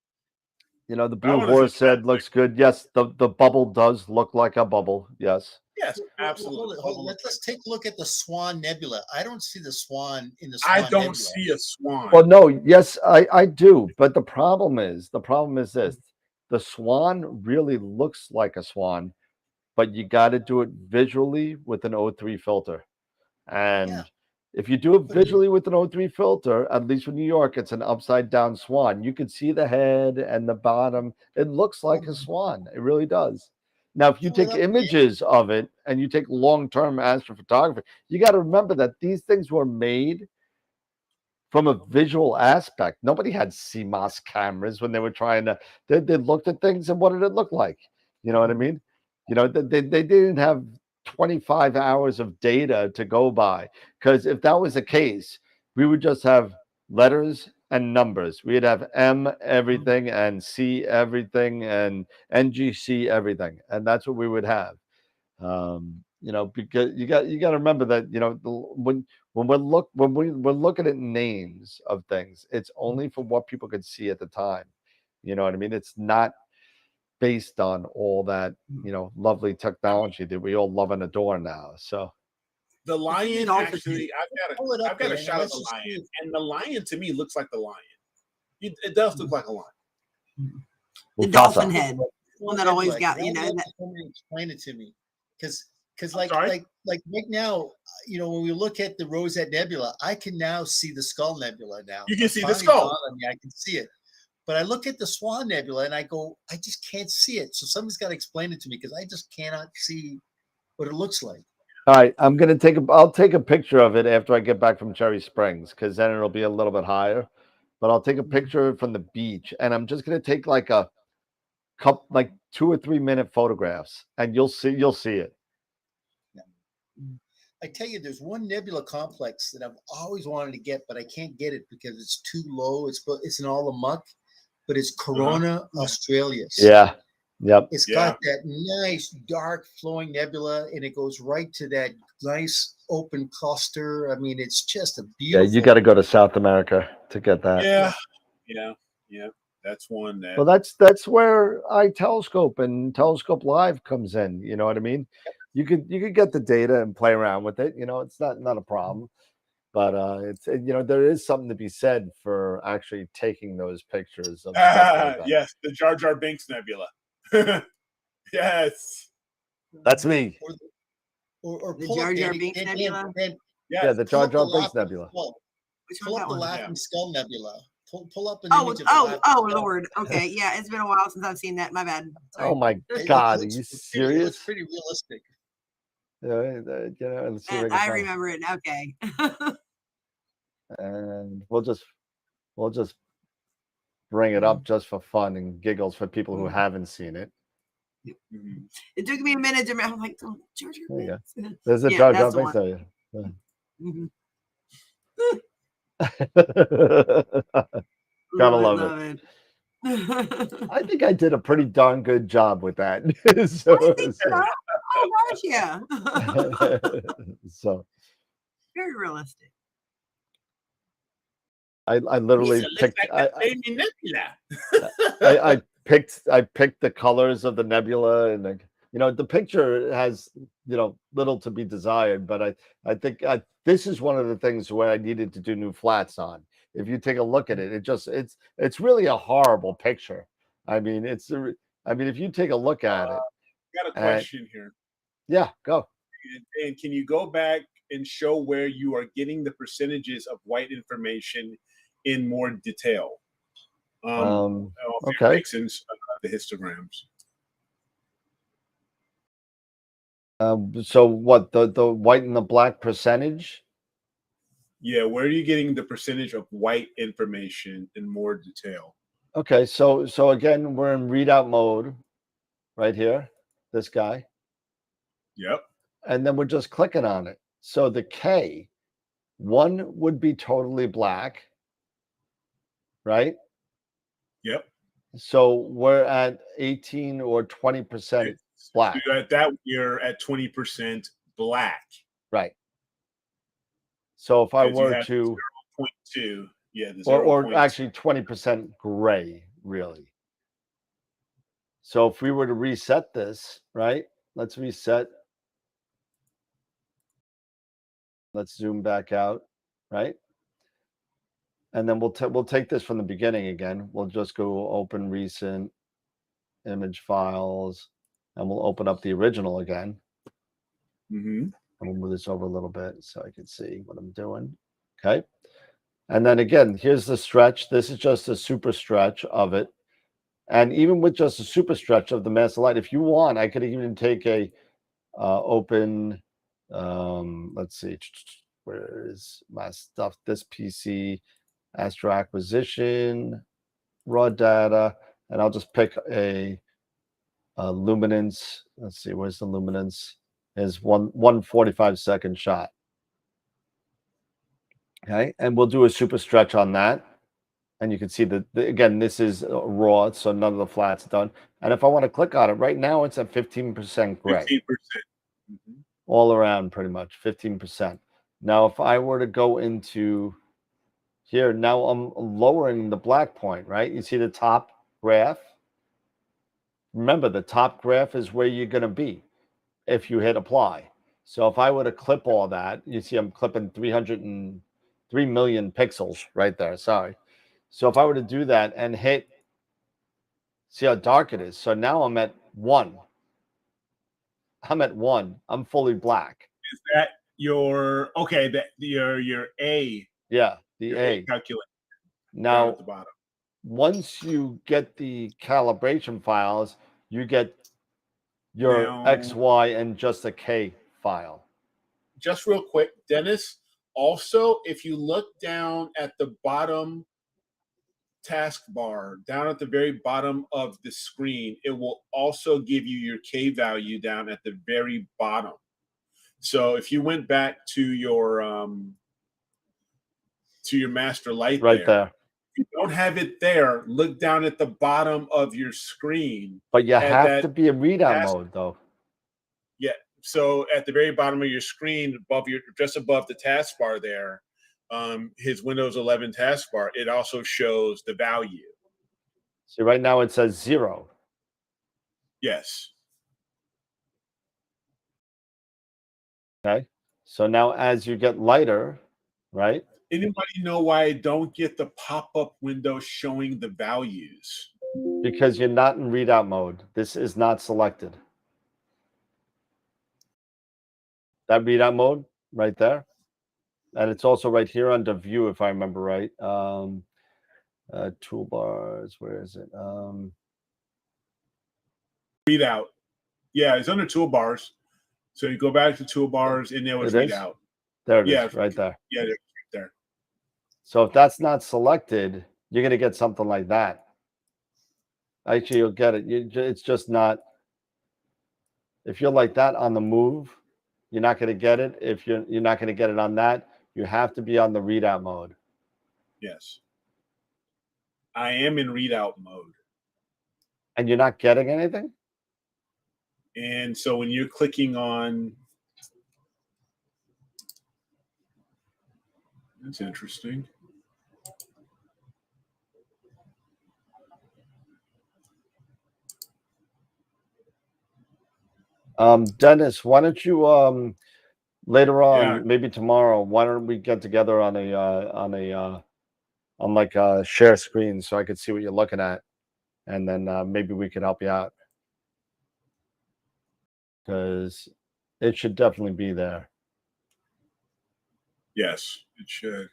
The I blue wanna see horse the bat head looks good. Yes, the bubble does look like a bubble. Yes. Yes, Well, absolutely. hold it. Let's take a look at the Swan Nebula. I don't see the swan in the Swan I don't Nebula. see a swan. Well, no, yes, I do. But the problem is this. The swan really looks like a swan, but you got to do it visually with an O3 filter. And Yeah. if you do it But you- visually with an O3 filter, at least for New York, it's an upside down swan. You can see the head and the bottom. It looks like a swan. It really does. Now, if you Pull it take up, man. images of it and you take long-term astrophotography, you got to remember that these things were made from a visual aspect. Nobody had CMOS cameras when they were trying to, they looked at things and what did it look like? You know what I mean? They didn't have 25 hours of data to go by, because if that was the case, we would just have letters and numbers. We'd have M everything and C everything and NGC everything, and that's what we would have. Because you got to remember that when we're looking at names of things, it's only for what people could see at the time. You know what I mean? It's not based on all that lovely technology that we all love and adore now. So The lion dolphin actually, Pull it up I've got a there, shot of let's the just lion, see. and the lion to me looks like the lion. It does look like a lion. The Mufasa. dolphin head. Swan that always Nebula. got, you know, that- Somebody explain it to me, because I'm sorry? like right now, when we look at the Rosette Nebula, I can now see the Skull Nebula now. You can see the Finally skull. dawned on me, I can see it. But I look at the Swan Nebula and I go, I just can't see it. So somebody's got to explain it to me, because I just cannot see what it looks like. all right, I'll take a picture of it after I get back from Cherry Springs, because then it'll be a little bit higher. But I'll take a picture from the beach, and I'm just gonna take like a couple, like 2 or 3 minute photographs, and you'll see it. I tell you, there's one nebula complex that I've always wanted to get, but I can't get it because it's too low. It's in all the muck, but it's Corona Australis. Yeah. Yep. It's Yeah. got that nice dark flowing nebula, and it goes right to that nice open cluster. I mean, it's just a Yeah, beautiful. you got to go to South America to get that. Yeah. That's one that. Well, that's where iTelescope and Telescope Live comes in. You know what I mean? You could get the data and play around with it. It's not a problem. But it's there is something to be said for actually taking those pictures of stuff like that. Yes, the Jar Jar Binks Nebula. Yes. That's me. Or The pull Jar up, Jar Danny, Binks Dan- Nebula? Dan- Yes. Yeah, the Jar pull up the Jar Binks Laughing Nebula. Skull. Which Pull one's up that the one? Laughing Skull Nebula. Pull up an Oh, image of the Laughing Skull. Lord. Okay, yeah, it's been a while since I've seen that. My bad. Sorry. Oh my It God, are looks you pretty- It serious? looks pretty realistic. Let's see if And I I can find- remember it. Okay. And we'll just bring it up just for fun and giggles for people who haven't seen it. Mhm. It took me a minute to. I'm like, oh, Jar Jar There you go. Binks. There's a Yeah, Jar Jar that's the Binks there. Mhm. Gotta love it. it. I think I did a pretty darn good job with that. So, Oh gosh, yeah. so Very realistic. I literally Lisa looks picked like the baby nebula. I picked the colors of the nebula, and the picture has little to be desired, but I think this is one of the things where I needed to do new flats on, if you take a look at it, it's really a horrible picture. I mean, if you take a look at it, got a question here. Yeah, go. And can you go back and show where you are getting the percentages of white information in more detail? Okay. Fixins, the histograms. So what, the white and the black percentage? Yeah, where are you getting the percentage of white information in more detail? Okay, so again, we're in readout mode right here, this guy. Yep. And then we're just clicking on it. So the K, one would be totally black, right? Yep. So we're at 18 or 20% black. So at that, you're at 20% black. Right. So if I were to 0.2, yeah, or actually 20% gray, really. So if we were to reset this, right? Let's reset. Let's zoom back out, right? And then we'll take this from the beginning again. We'll just go open recent image files, and we'll open up the original again. Mm-hmm. And we'll move this over a little bit so I can see what I'm doing. Okay. And then again, here's the stretch. This is just a super stretch of it. And even with just a super stretch of the master light, if you want, I could even take a open, let's see, where is my stuff? This PC, Astro Acquisition, raw data, and I'll just pick a luminance. Let's see, where's the luminance? Is 145-second shot. Okay, and we'll do a super stretch on that. And you can see that, again, this is raw, so none of the flats done. And if I want to click on it, right now it's at 15% gray. 15%. Mm-hmm. All around, pretty much, 15%. Now, if I were to go into here, now I'm lowering the black point, right? You see the top graph? Remember, the top graph is where you're going to be if you hit apply. So if I were to clip all that, you see I'm clipping 303 million pixels right there. Sorry. So if I were to do that and hit, see how dark it is. So now I'm at 1. I'm at 1. I'm fully black. Is that your your A? Yeah, the A. Calculate. Now, at the bottom. Once you get the calibration files, you get your X, Y, and just a K file. Just real quick, Dennis. Also, if you look down at the bottom taskbar, down at the very bottom of the screen, it will also give you your K value down at the very bottom. So if you went back to your master light right there. If you don't have it there, look down at the bottom of your screen. But you have to be in readout mode, though. Yeah. So at the very bottom of your screen, just above the taskbar there, his Windows 11 taskbar, it also shows the value. See, right now it says 0. Yes. Okay. So now as you get lighter, right? Anybody know why I don't get the pop-up window showing the values? Because you're not in readout mode. This is not selected. That readout mode right there. And it's also right here under view, if I remember right. Toolbars, where is it? Readout. Yeah, it's under toolbars. So you go back to toolbars and there was readout. There it is, right there. Yeah, right there. So if that's not selected, you're going to get something like that. Actually, you'll get it. It's just not. If you're like that on the move, you're not going to get it. If you're not going to get it on that, you have to be on the readout mode. Yes. I am in readout mode. And you're not getting anything? And so when you're clicking on, that's interesting. Dennis, why don't you later on, maybe tomorrow, why don't we get together on a on like a share screen so I could see what you're looking at, and then maybe we could help you out, because it should definitely be there. Yes, it should.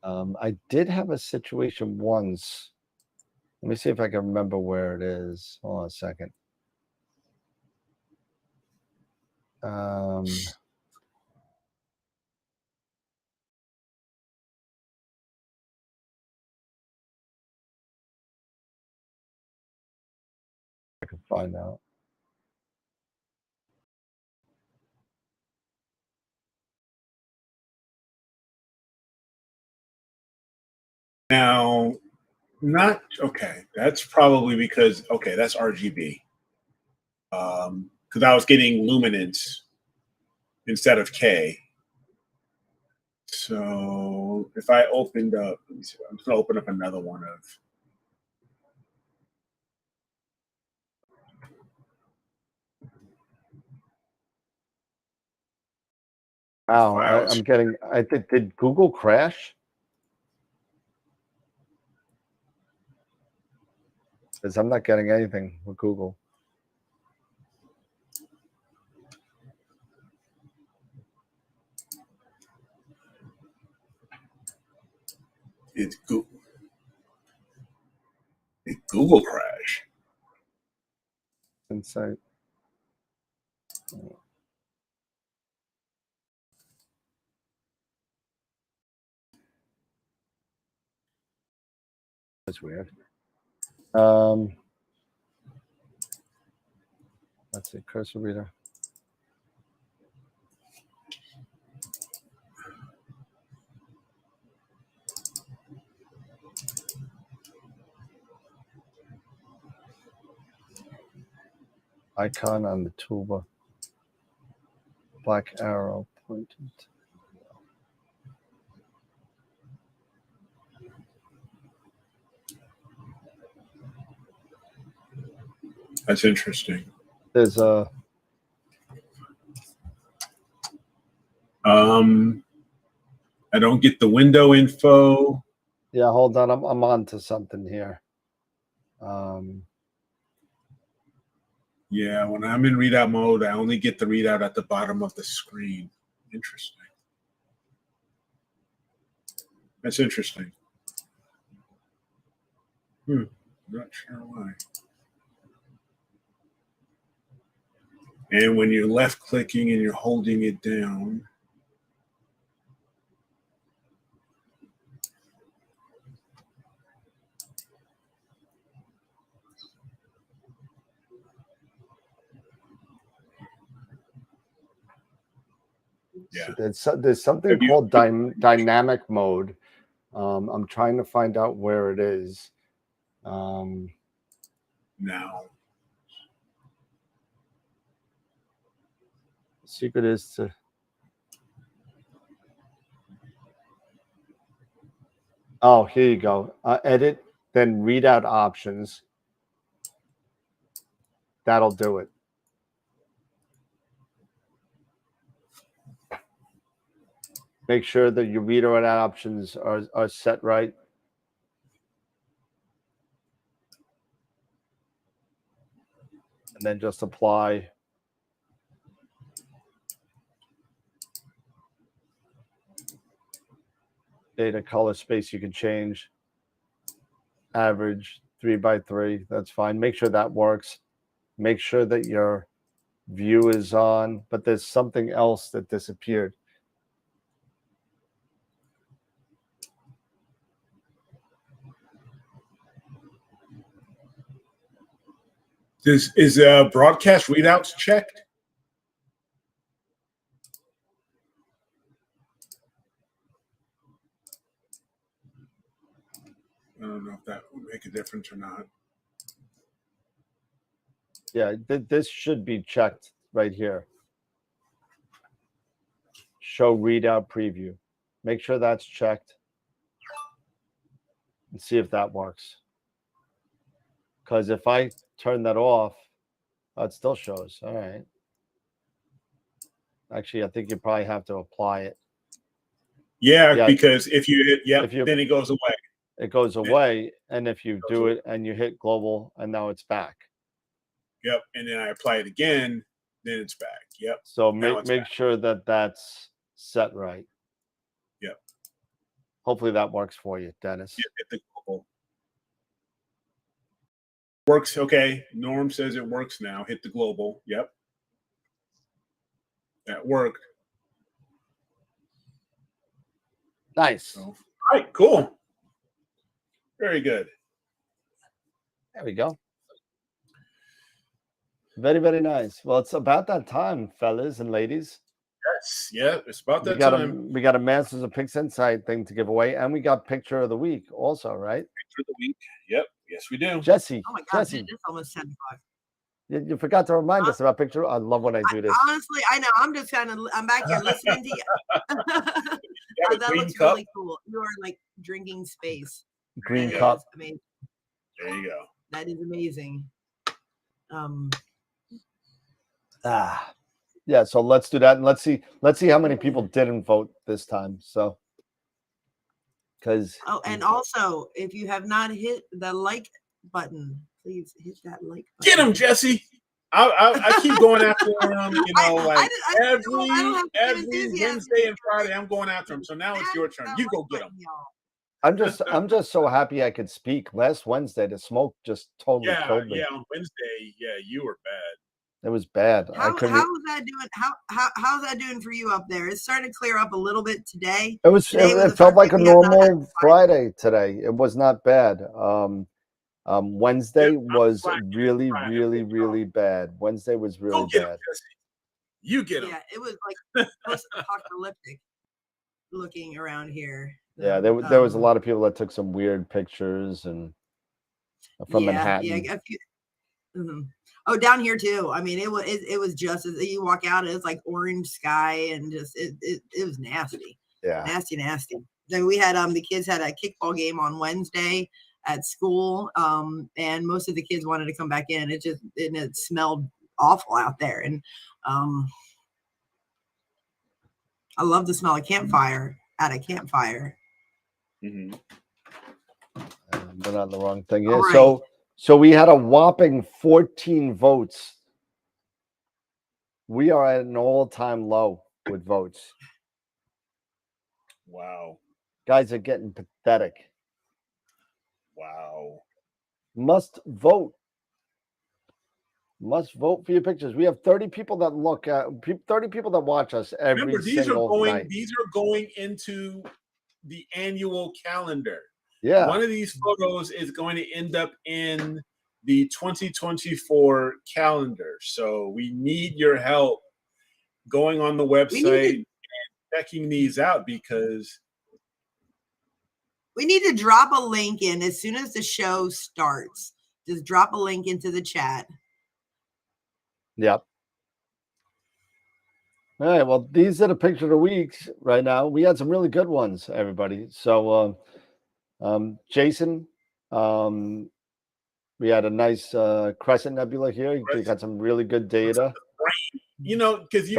I did have a situation once. Let me see if I can remember where it is. Hold on a second. I can find out. Now, not okay. That's probably because that's RGB. Because I was getting luminance instead of K. So if I opened up, let me see, I'm just gonna open up another one of. Wow, Files. I'm getting. I think, did Google crash? Because I'm not getting anything with Google. It's Google. Google crash. Insight. That's weird. Let's see, cursor reader. Icon on the toolbar. Black arrow pointed. That's interesting. There's a. I don't get the window info. Yeah, hold on. I'm on to something here. Yeah, when I'm in readout mode, I only get the readout at the bottom of the screen. Interesting. That's interesting. Not sure why. And when you're left clicking and you're holding it down. Yeah. There's something called dynamic mode. I'm trying to find out where it is. Now. The secret is to. Oh, here you go. Edit, then readout options. That'll do it. Make sure that your readout options are set right. And then just apply. Data color space you can change. Average 3x3. That's fine. Make sure that works. Make sure that your view is on, but there's something else that disappeared. Is broadcast readouts checked? I don't know if that would make a difference or not. Yeah, this should be checked right here. Show readout preview. Make sure that's checked. And see if that works. Because if I turn that off, it still shows. All right. Actually, I think you probably have to apply it. Yeah, because if you hit, then it goes away. It goes away, and if you do it and you hit global, and now it's back. Yep, and then I apply it again, then it's back. Yep. So make sure that that's set right. Yep. Hopefully that works for you, Dennis. Yep, hit the global. Works. Okay. Norm says it works now. Hit the global. Yep. That worked. Nice. So, all right. Cool. Very good. There we go. Very, very nice. Well, it's about that time, fellas and ladies. Yes. Yeah. It's about that time. We got a Masters of Pix Insight thing to give away, and we got Picture of the Week also, right? Picture of the Week. Yep. Yes, we do. Jesse. Oh my God, Jesse. it's almost 10 o'clock. You forgot to remind us about Picture. I love when I do this. Honestly, I know. I'm just kind of. I'm back here listening to you. That looks cup. really cool. You are like drinking space. Green That cup. is amazing. There you go. That is amazing. Yeah, so let's do that, and let's see how many people didn't vote this time. So, because and also, if you have not hit the like button, please hit that like button. Get him, Jesse. I keep going after him. You know, every Wednesday and Friday, I'm going after him. So now it's your turn. You go get him. I'm just so happy I could speak. Last Wednesday, the smoke just totally killed me. Yeah, on Wednesday, you were bad. It was bad. How's that doing? How's that doing for you up there? It's starting to clear up a little bit today. It felt like a normal Friday today. It was not bad. Wednesday was really, really, really bad. Wednesday was really bad. You get him. Yeah, it was like post-apocalyptic looking around here. Yeah, there was a lot of people that took some weird pictures and from Manhattan. Yeah, Oh, down here too. I mean, it was just as you walk out, it's like orange sky and just it was nasty. Yeah, nasty. Then we had the kids had a kickball game on Wednesday at school, and most of the kids wanted to come back in. It smelled awful out there, and I love the smell of campfire at a campfire. Mm-hmm. We're on the wrong thing here. Right. So we had a whopping 14 votes. We are at an all-time low with votes. Wow. Guys are getting pathetic. Wow. Must vote. Must vote for your pictures. We have 30 people that look at 30 people that watch us every single night. These are going into the annual calendar. Yeah. One of these photos is going to end up in the 2024 calendar. So we need your help going on the website and checking these out, because we need to drop a link in as soon as the show starts. Just drop a link into the chat. Yep. All right. Well, these are the picture of the weeks right now. We had some really good ones, everybody. So, Jason, we had a nice crescent nebula here. You got some really good data. You know, because to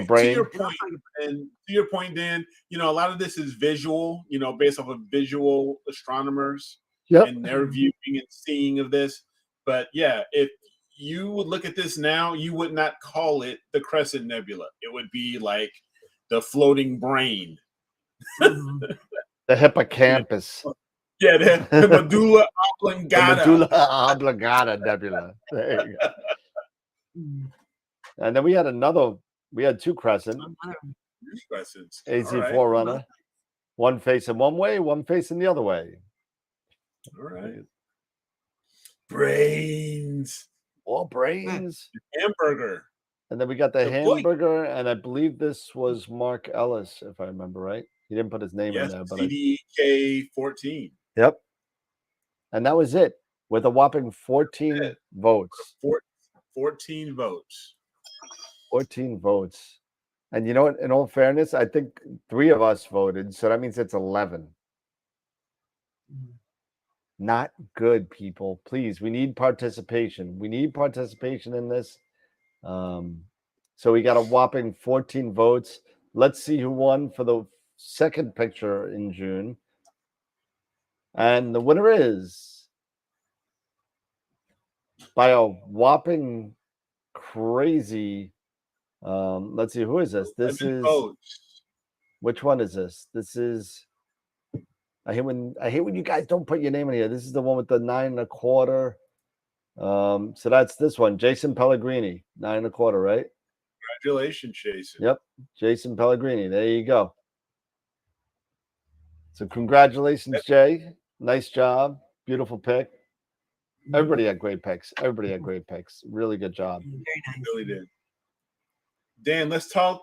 your point, Dan, you know, a lot of this is visual, you know, based off of visual astronomers and their viewing and seeing of this. But yeah, if you would look at this now, you would not call it the Crescent Nebula. It would be like the floating brain. The hippocampus. Yeah, the medulla oblongata. The medulla oblongata nebula. There you go. And then we had two crescents. AZ Forerunner. One facing one way, one facing the other way. All right. Brains. All brains. Hamburger. And then we got the hamburger, and I believe this was Mark Ellis, if I remember right. He didn't put his name in there, but CDK14. Yep. And that was it, with a whopping 14 votes. 14 votes. 14 votes. And you know what? In all fairness, I think 3 of us voted, so that means it's 11. Not good, people. Please, we need participation. We need participation in this. So we got a whopping 14 votes. Let's see who won for the second picture in June. And the winner is by a whopping crazy. Let's see, who is this? This is which one is this? This is I hate when you guys don't put your name in here. This is the one with the 9 1/4. So that's this one, Jason Pellegrini, 9 1/4, right? Congratulations, Jason. Yep, Jason Pellegrini. There you go. So congratulations, Jay. Nice job. Beautiful pick. Everybody had great picks. Really good job. Very nice. Really did. Dan, let's talk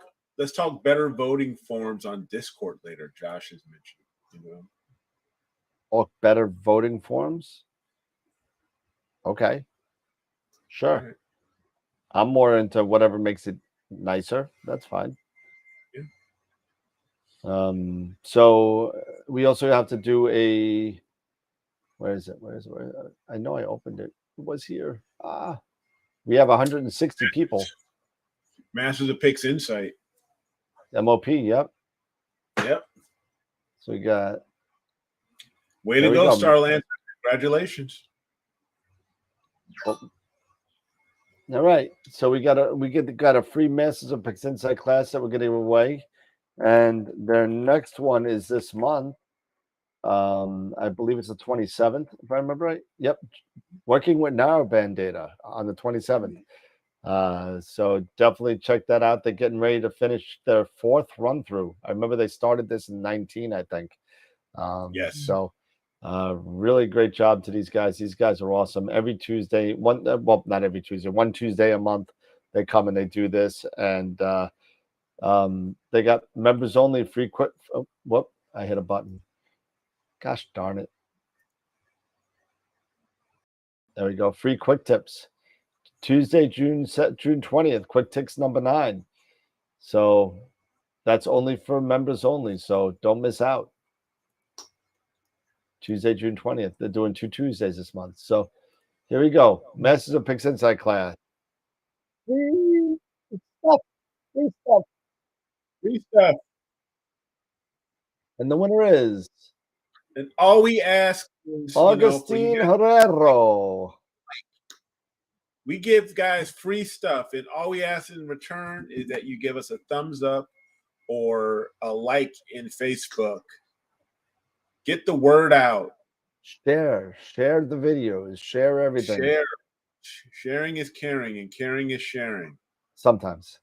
better voting forms on Discord later. Josh has mentioned, you know. Oh, better voting forms? Okay. Sure. Right. I'm more into whatever makes it nicer. That's fine. Yeah. So we also have to do a where is it? I know I opened it. It was here. We have 160 people. Masters of Picks Insight. MOP, yep. Yep. So we got way to go, Starland. Congratulations. All right. So we got a free Masters of Picks Insight class that we're giving away. And their next one is this month. I believe it's the 27th, if I remember right. Yep. Working with narrowband data on the 27th. So definitely check that out. They're getting ready to finish their 4th run through. I remember they started this in 19, I think. Yes. So really great job to these guys. These guys are awesome. Every Tuesday, not every Tuesday, one Tuesday a month, they come and they do this. And they got members only free quick. Oh, whoop, I hit a button. Gosh darn it. There we go. Free quick tips. Tuesday, June 20th, quick tips number 9. So that's only for members only. So don't miss out. Tuesday, June 20th. They're doing 2 Tuesdays this month. So here we go. Masters of Picks Insight class. Free stuff. And the winner is And all we ask is, Augustine Herrero. We give guys free stuff, and all we ask in return is that you give us a thumbs up or a like in Facebook. Get the word out. Share the videos. Share everything. Sharing is caring, and caring is sharing. Sometimes.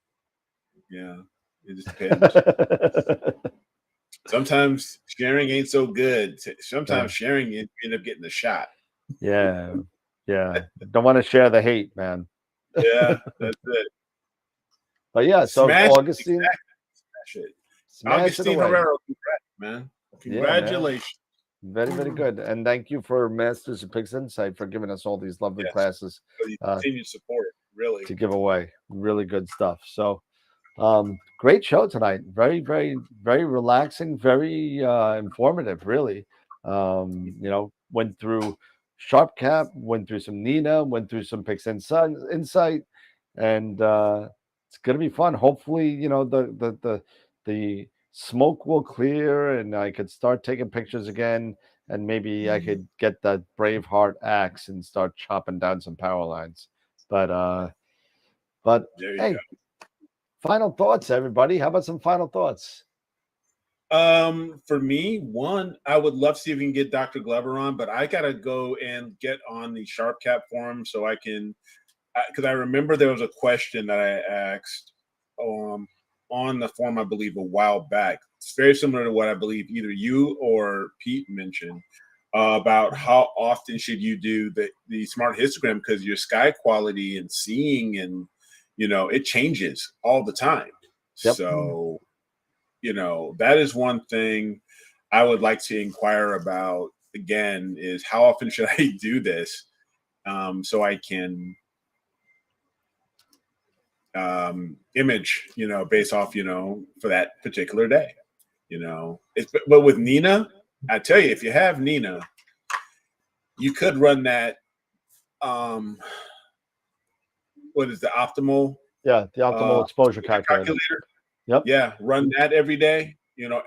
Yeah, it just depends. Sometimes sharing ain't so good. Sometimes sharing, you end up getting a shot. Yeah. Don't want to share the hate, man. Yeah, that's it. But yeah, so Augustine. Smash it. Augustine Herrero, man. Congratulations. Yeah, man. Very, very good. And thank you for Masters of Picks Insight for giving us all these lovely classes. For the continued support, really. To give away. Really good stuff. So great show tonight. Very, very, very relaxing, very informative, really. Went through Sharp Cap, went through some Nina, went through some Picks Insight, and it's gonna be fun. Hopefully, the smoke will clear and I could start taking pictures again, and maybe I could get that Braveheart axe and start chopping down some power lines. But hey, go. Final thoughts, everybody. How about some final thoughts? For me, one, I would love to see if we can get Dr. Glover on, but I gotta go and get on the Sharp Cap forum so I can, because I remember there was a question that I asked on the forum, I believe, a while back. It's very similar to what I believe either you or Pete mentioned about how often should you do the smart histogram, because your sky quality and seeing and it changes all the time. Yep. So that is one thing I would like to inquire about again, is how often should I do this so I can image, based off, for that particular day, but with Nina, I tell you, if you have Nina, you could run that, what is the optimal Yeah, the optimal exposure calculator. Yep. Yeah, run that every day,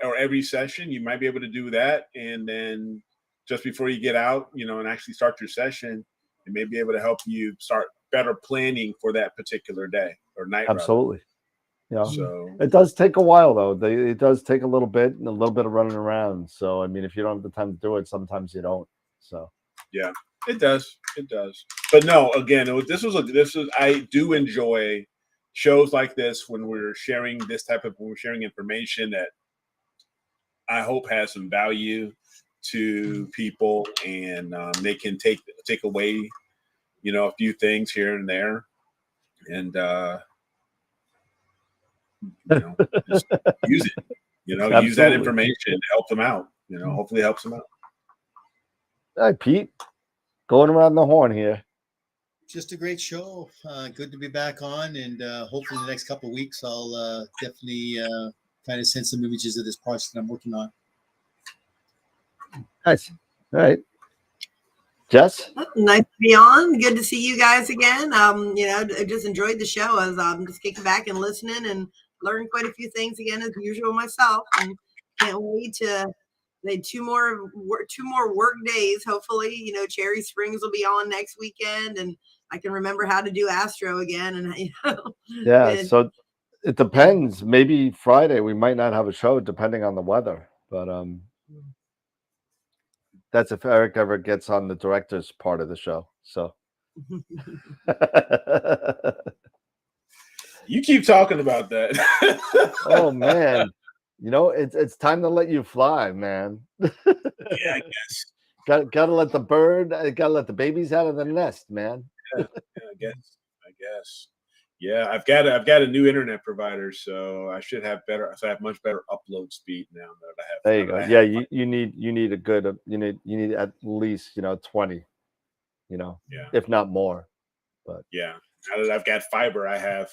or every session. You might be able to do that, and then just before you get out, and actually start your session, it may be able to help you start better planning for that particular day or night. Absolutely. Yeah. So it does take a while though. It does take a little bit and a little bit of running around. So I mean, if you don't have the time to do it, sometimes you don't. So yeah, it does. It does. But no, again, I do enjoy shows like this when we're sharing information that I hope has some value to people, and they can take away, a few things here and there, and just use it. Use that information to help them out. Hopefully it helps them out. Hi, Pete. Going around the horn here. Just a great show. Good to be back on, and hopefully in the next couple of weeks I'll definitely kind of send some images of this project that I'm working on. Nice. All right. Jess? Nice to be on. Good to see you guys again. I just enjoyed the show. As I'm just kicking back and listening and learned quite a few things again as usual myself. And can't wait to two more work days. Hopefully, Cherry Springs will be on next weekend, and I can remember how to do Astro again. And yeah. So it depends. Maybe Friday we might not have a show depending on the weather, but that's if Eric ever gets on the director's part of the show. So you keep talking about that. Oh man, it's time to let you fly, man. Yeah, I guess. Gotta let gotta let the babies out of the nest, man. Yeah, I guess. Yeah, I've got a new internet provider, so I should have much better upload speed now that I have. There you go. Yeah, you need a good you need at least 20, if not more. But yeah, now that I've got fiber, I have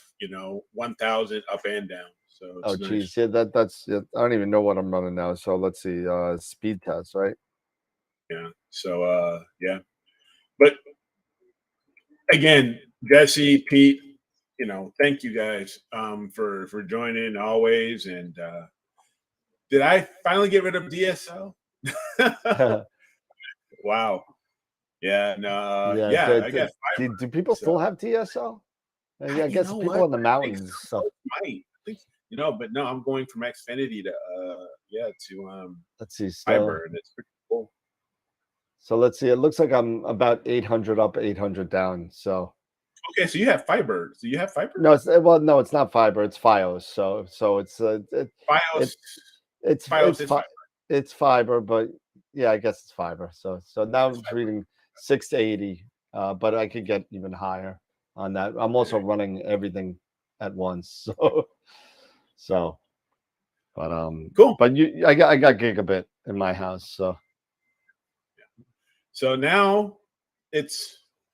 1,000 up and down. So oh geez, yeah, that's I don't even know what I'm running now. So let's see, speed test, right? Yeah. So yeah, but again, Jesse, Pete, thank you guys for joining always. And did I finally get rid of DSL? Wow. Yeah. No. Yeah. I guess. Do people still have DSL? I guess people in the mountains. Might. But no, I'm going from Xfinity to let's see, fiber, and it's pretty cool. So let's see. It looks like I'm about 800 up, 800 down. So okay, so you have fiber. Do you have fiber? No, no, it's not fiber. It's FiOS. So it's FiOS. It's fiber, but yeah, I guess it's fiber. So now it's reading 6 to 80, but I could get even higher on that. I'm also running everything at once. So but cool. But I got gigabit in my house. So so now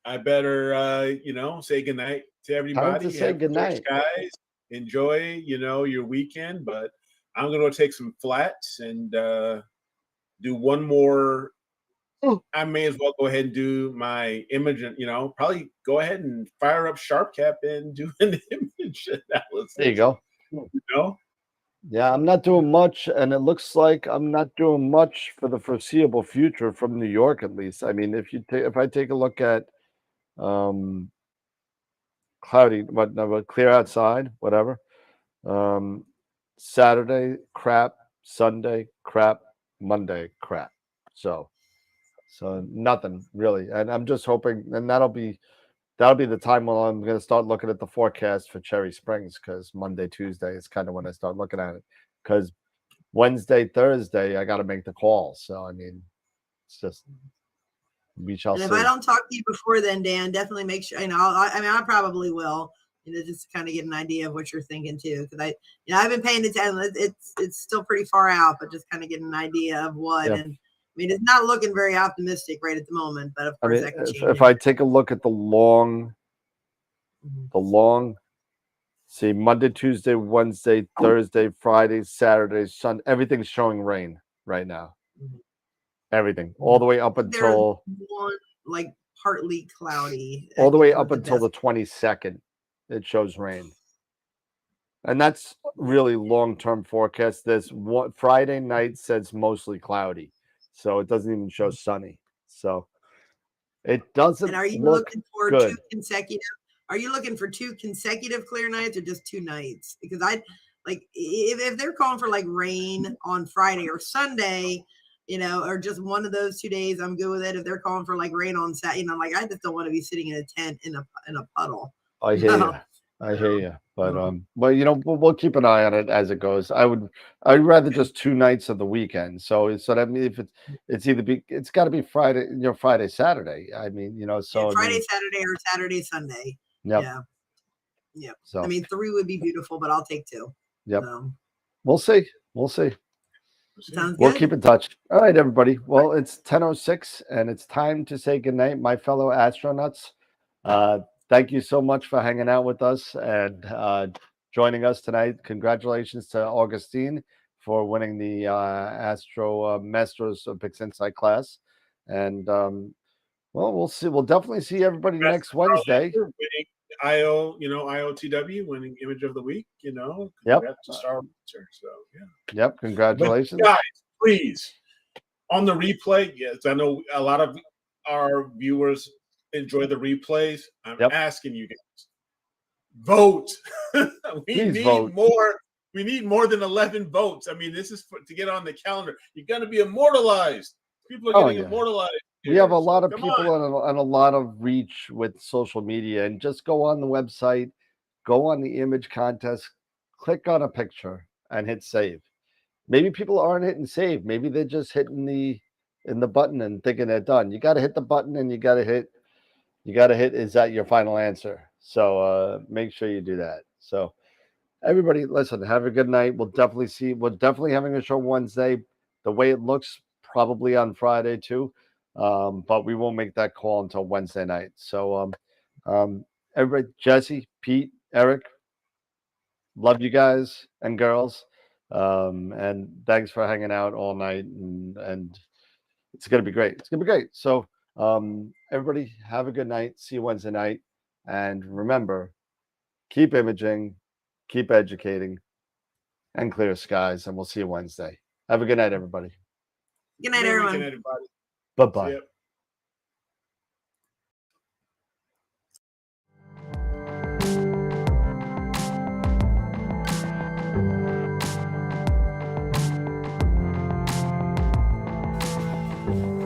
I better say goodnight to everybody. Time to say goodnight, guys. Enjoy your weekend, but I'm gonna take some flats and do one more. I may as well go ahead and do my image, and probably go ahead and fire up SharpCap and do an image analysis. There you go. Yeah, I'm not doing much, and it looks like I'm not doing much for the foreseeable future from New York, at least. I mean, if I take a look at cloudy, but clear outside, whatever. Saturday crap, Sunday crap, Monday crap. So nothing really, and I'm just hoping, and that'll be the time when I'm going to start looking at the forecast for Cherry Springs, because Monday, Tuesday is kind of when I start looking at it, because Wednesday, Thursday I got to make the call. So I mean, it's just we shall see. If I don't talk to you before then, Dan, definitely make sure. I probably will. Just to kind of get an idea of what you're thinking too, because I've been paying attention. It's still pretty far out, but just kind of get an idea of what. Yeah. And I mean, it's not looking very optimistic right at the moment, but of course that can change. If I take a look at the long, see, Monday, Tuesday, Wednesday, Thursday, Friday, Saturday, Sunday, everything's showing rain right now. Everything, all the way up until partly cloudy. All the way up until the 22nd, it shows rain. And that's really long-term forecast. This Friday night says mostly cloudy, so it doesn't even show sunny. So it doesn't And are you look looking for good. 2 consecutive? Are you looking for 2 consecutive clear nights or just 2 nights? Because I like if they're calling for like rain on Friday or Sunday, or just one of those 2 days, I'm good with it. If they're calling for like rain on Saturday, like I just don't want to be sitting in a tent in a puddle. I hear you. I hear you. But we'll keep an eye on it as it goes. I'd rather just 2 nights of the weekend. So that means if it's got to be Friday, Friday, Saturday. I mean, so Friday, Saturday, or Saturday, Sunday. Yep. Yeah. Yep. So I mean, 3 would be beautiful, but I'll take 2. Yep. So, we'll see. We'll see. sounds We'll good. keep in touch. All right, everybody. Well, it's 10:06 and it's time to say goodnight, my fellow astronauts. Thank you so much for hanging out with us and joining us tonight. Congratulations to Augustine for winning the Astro Masters Olympics Insight class. And we'll see. We'll definitely see everybody next Wednesday. Winning IOTW, winning Image of the Week. Yep. Congrats to Star Wars. So yeah. Yep. Congratulations, but guys. Please, on the replay. Yes, I know a lot of our viewers enjoy the replays. I'm asking you guys, vote. Please vote. More. We need more than 11 votes. I mean, this is to get on the calendar. You're going to be immortalized. People are getting immortalized. We have a lot of people and a lot of reach with social media. And just go on the website, go on the image contest, click on a picture, and hit save. Maybe people aren't hitting save. Maybe they're just hitting the button and thinking they're done. You got to hit the button and you got to hit. Is that your final answer? So make sure you do that. So everybody, listen, have a good night. We're definitely having a show Wednesday. The way it looks, probably on Friday too. But we won't make that call until Wednesday night. So everybody, Jesse, Pete, Eric, love you guys and girls. And thanks for hanging out all night, and it's gonna be great. It's gonna be great. So everybody have a good night. See you Wednesday night. And remember, keep imaging, keep educating, and clear skies. And we'll see you Wednesday. Have a good night, everybody. Good night, everyone. Good night, everybody. Bye-bye.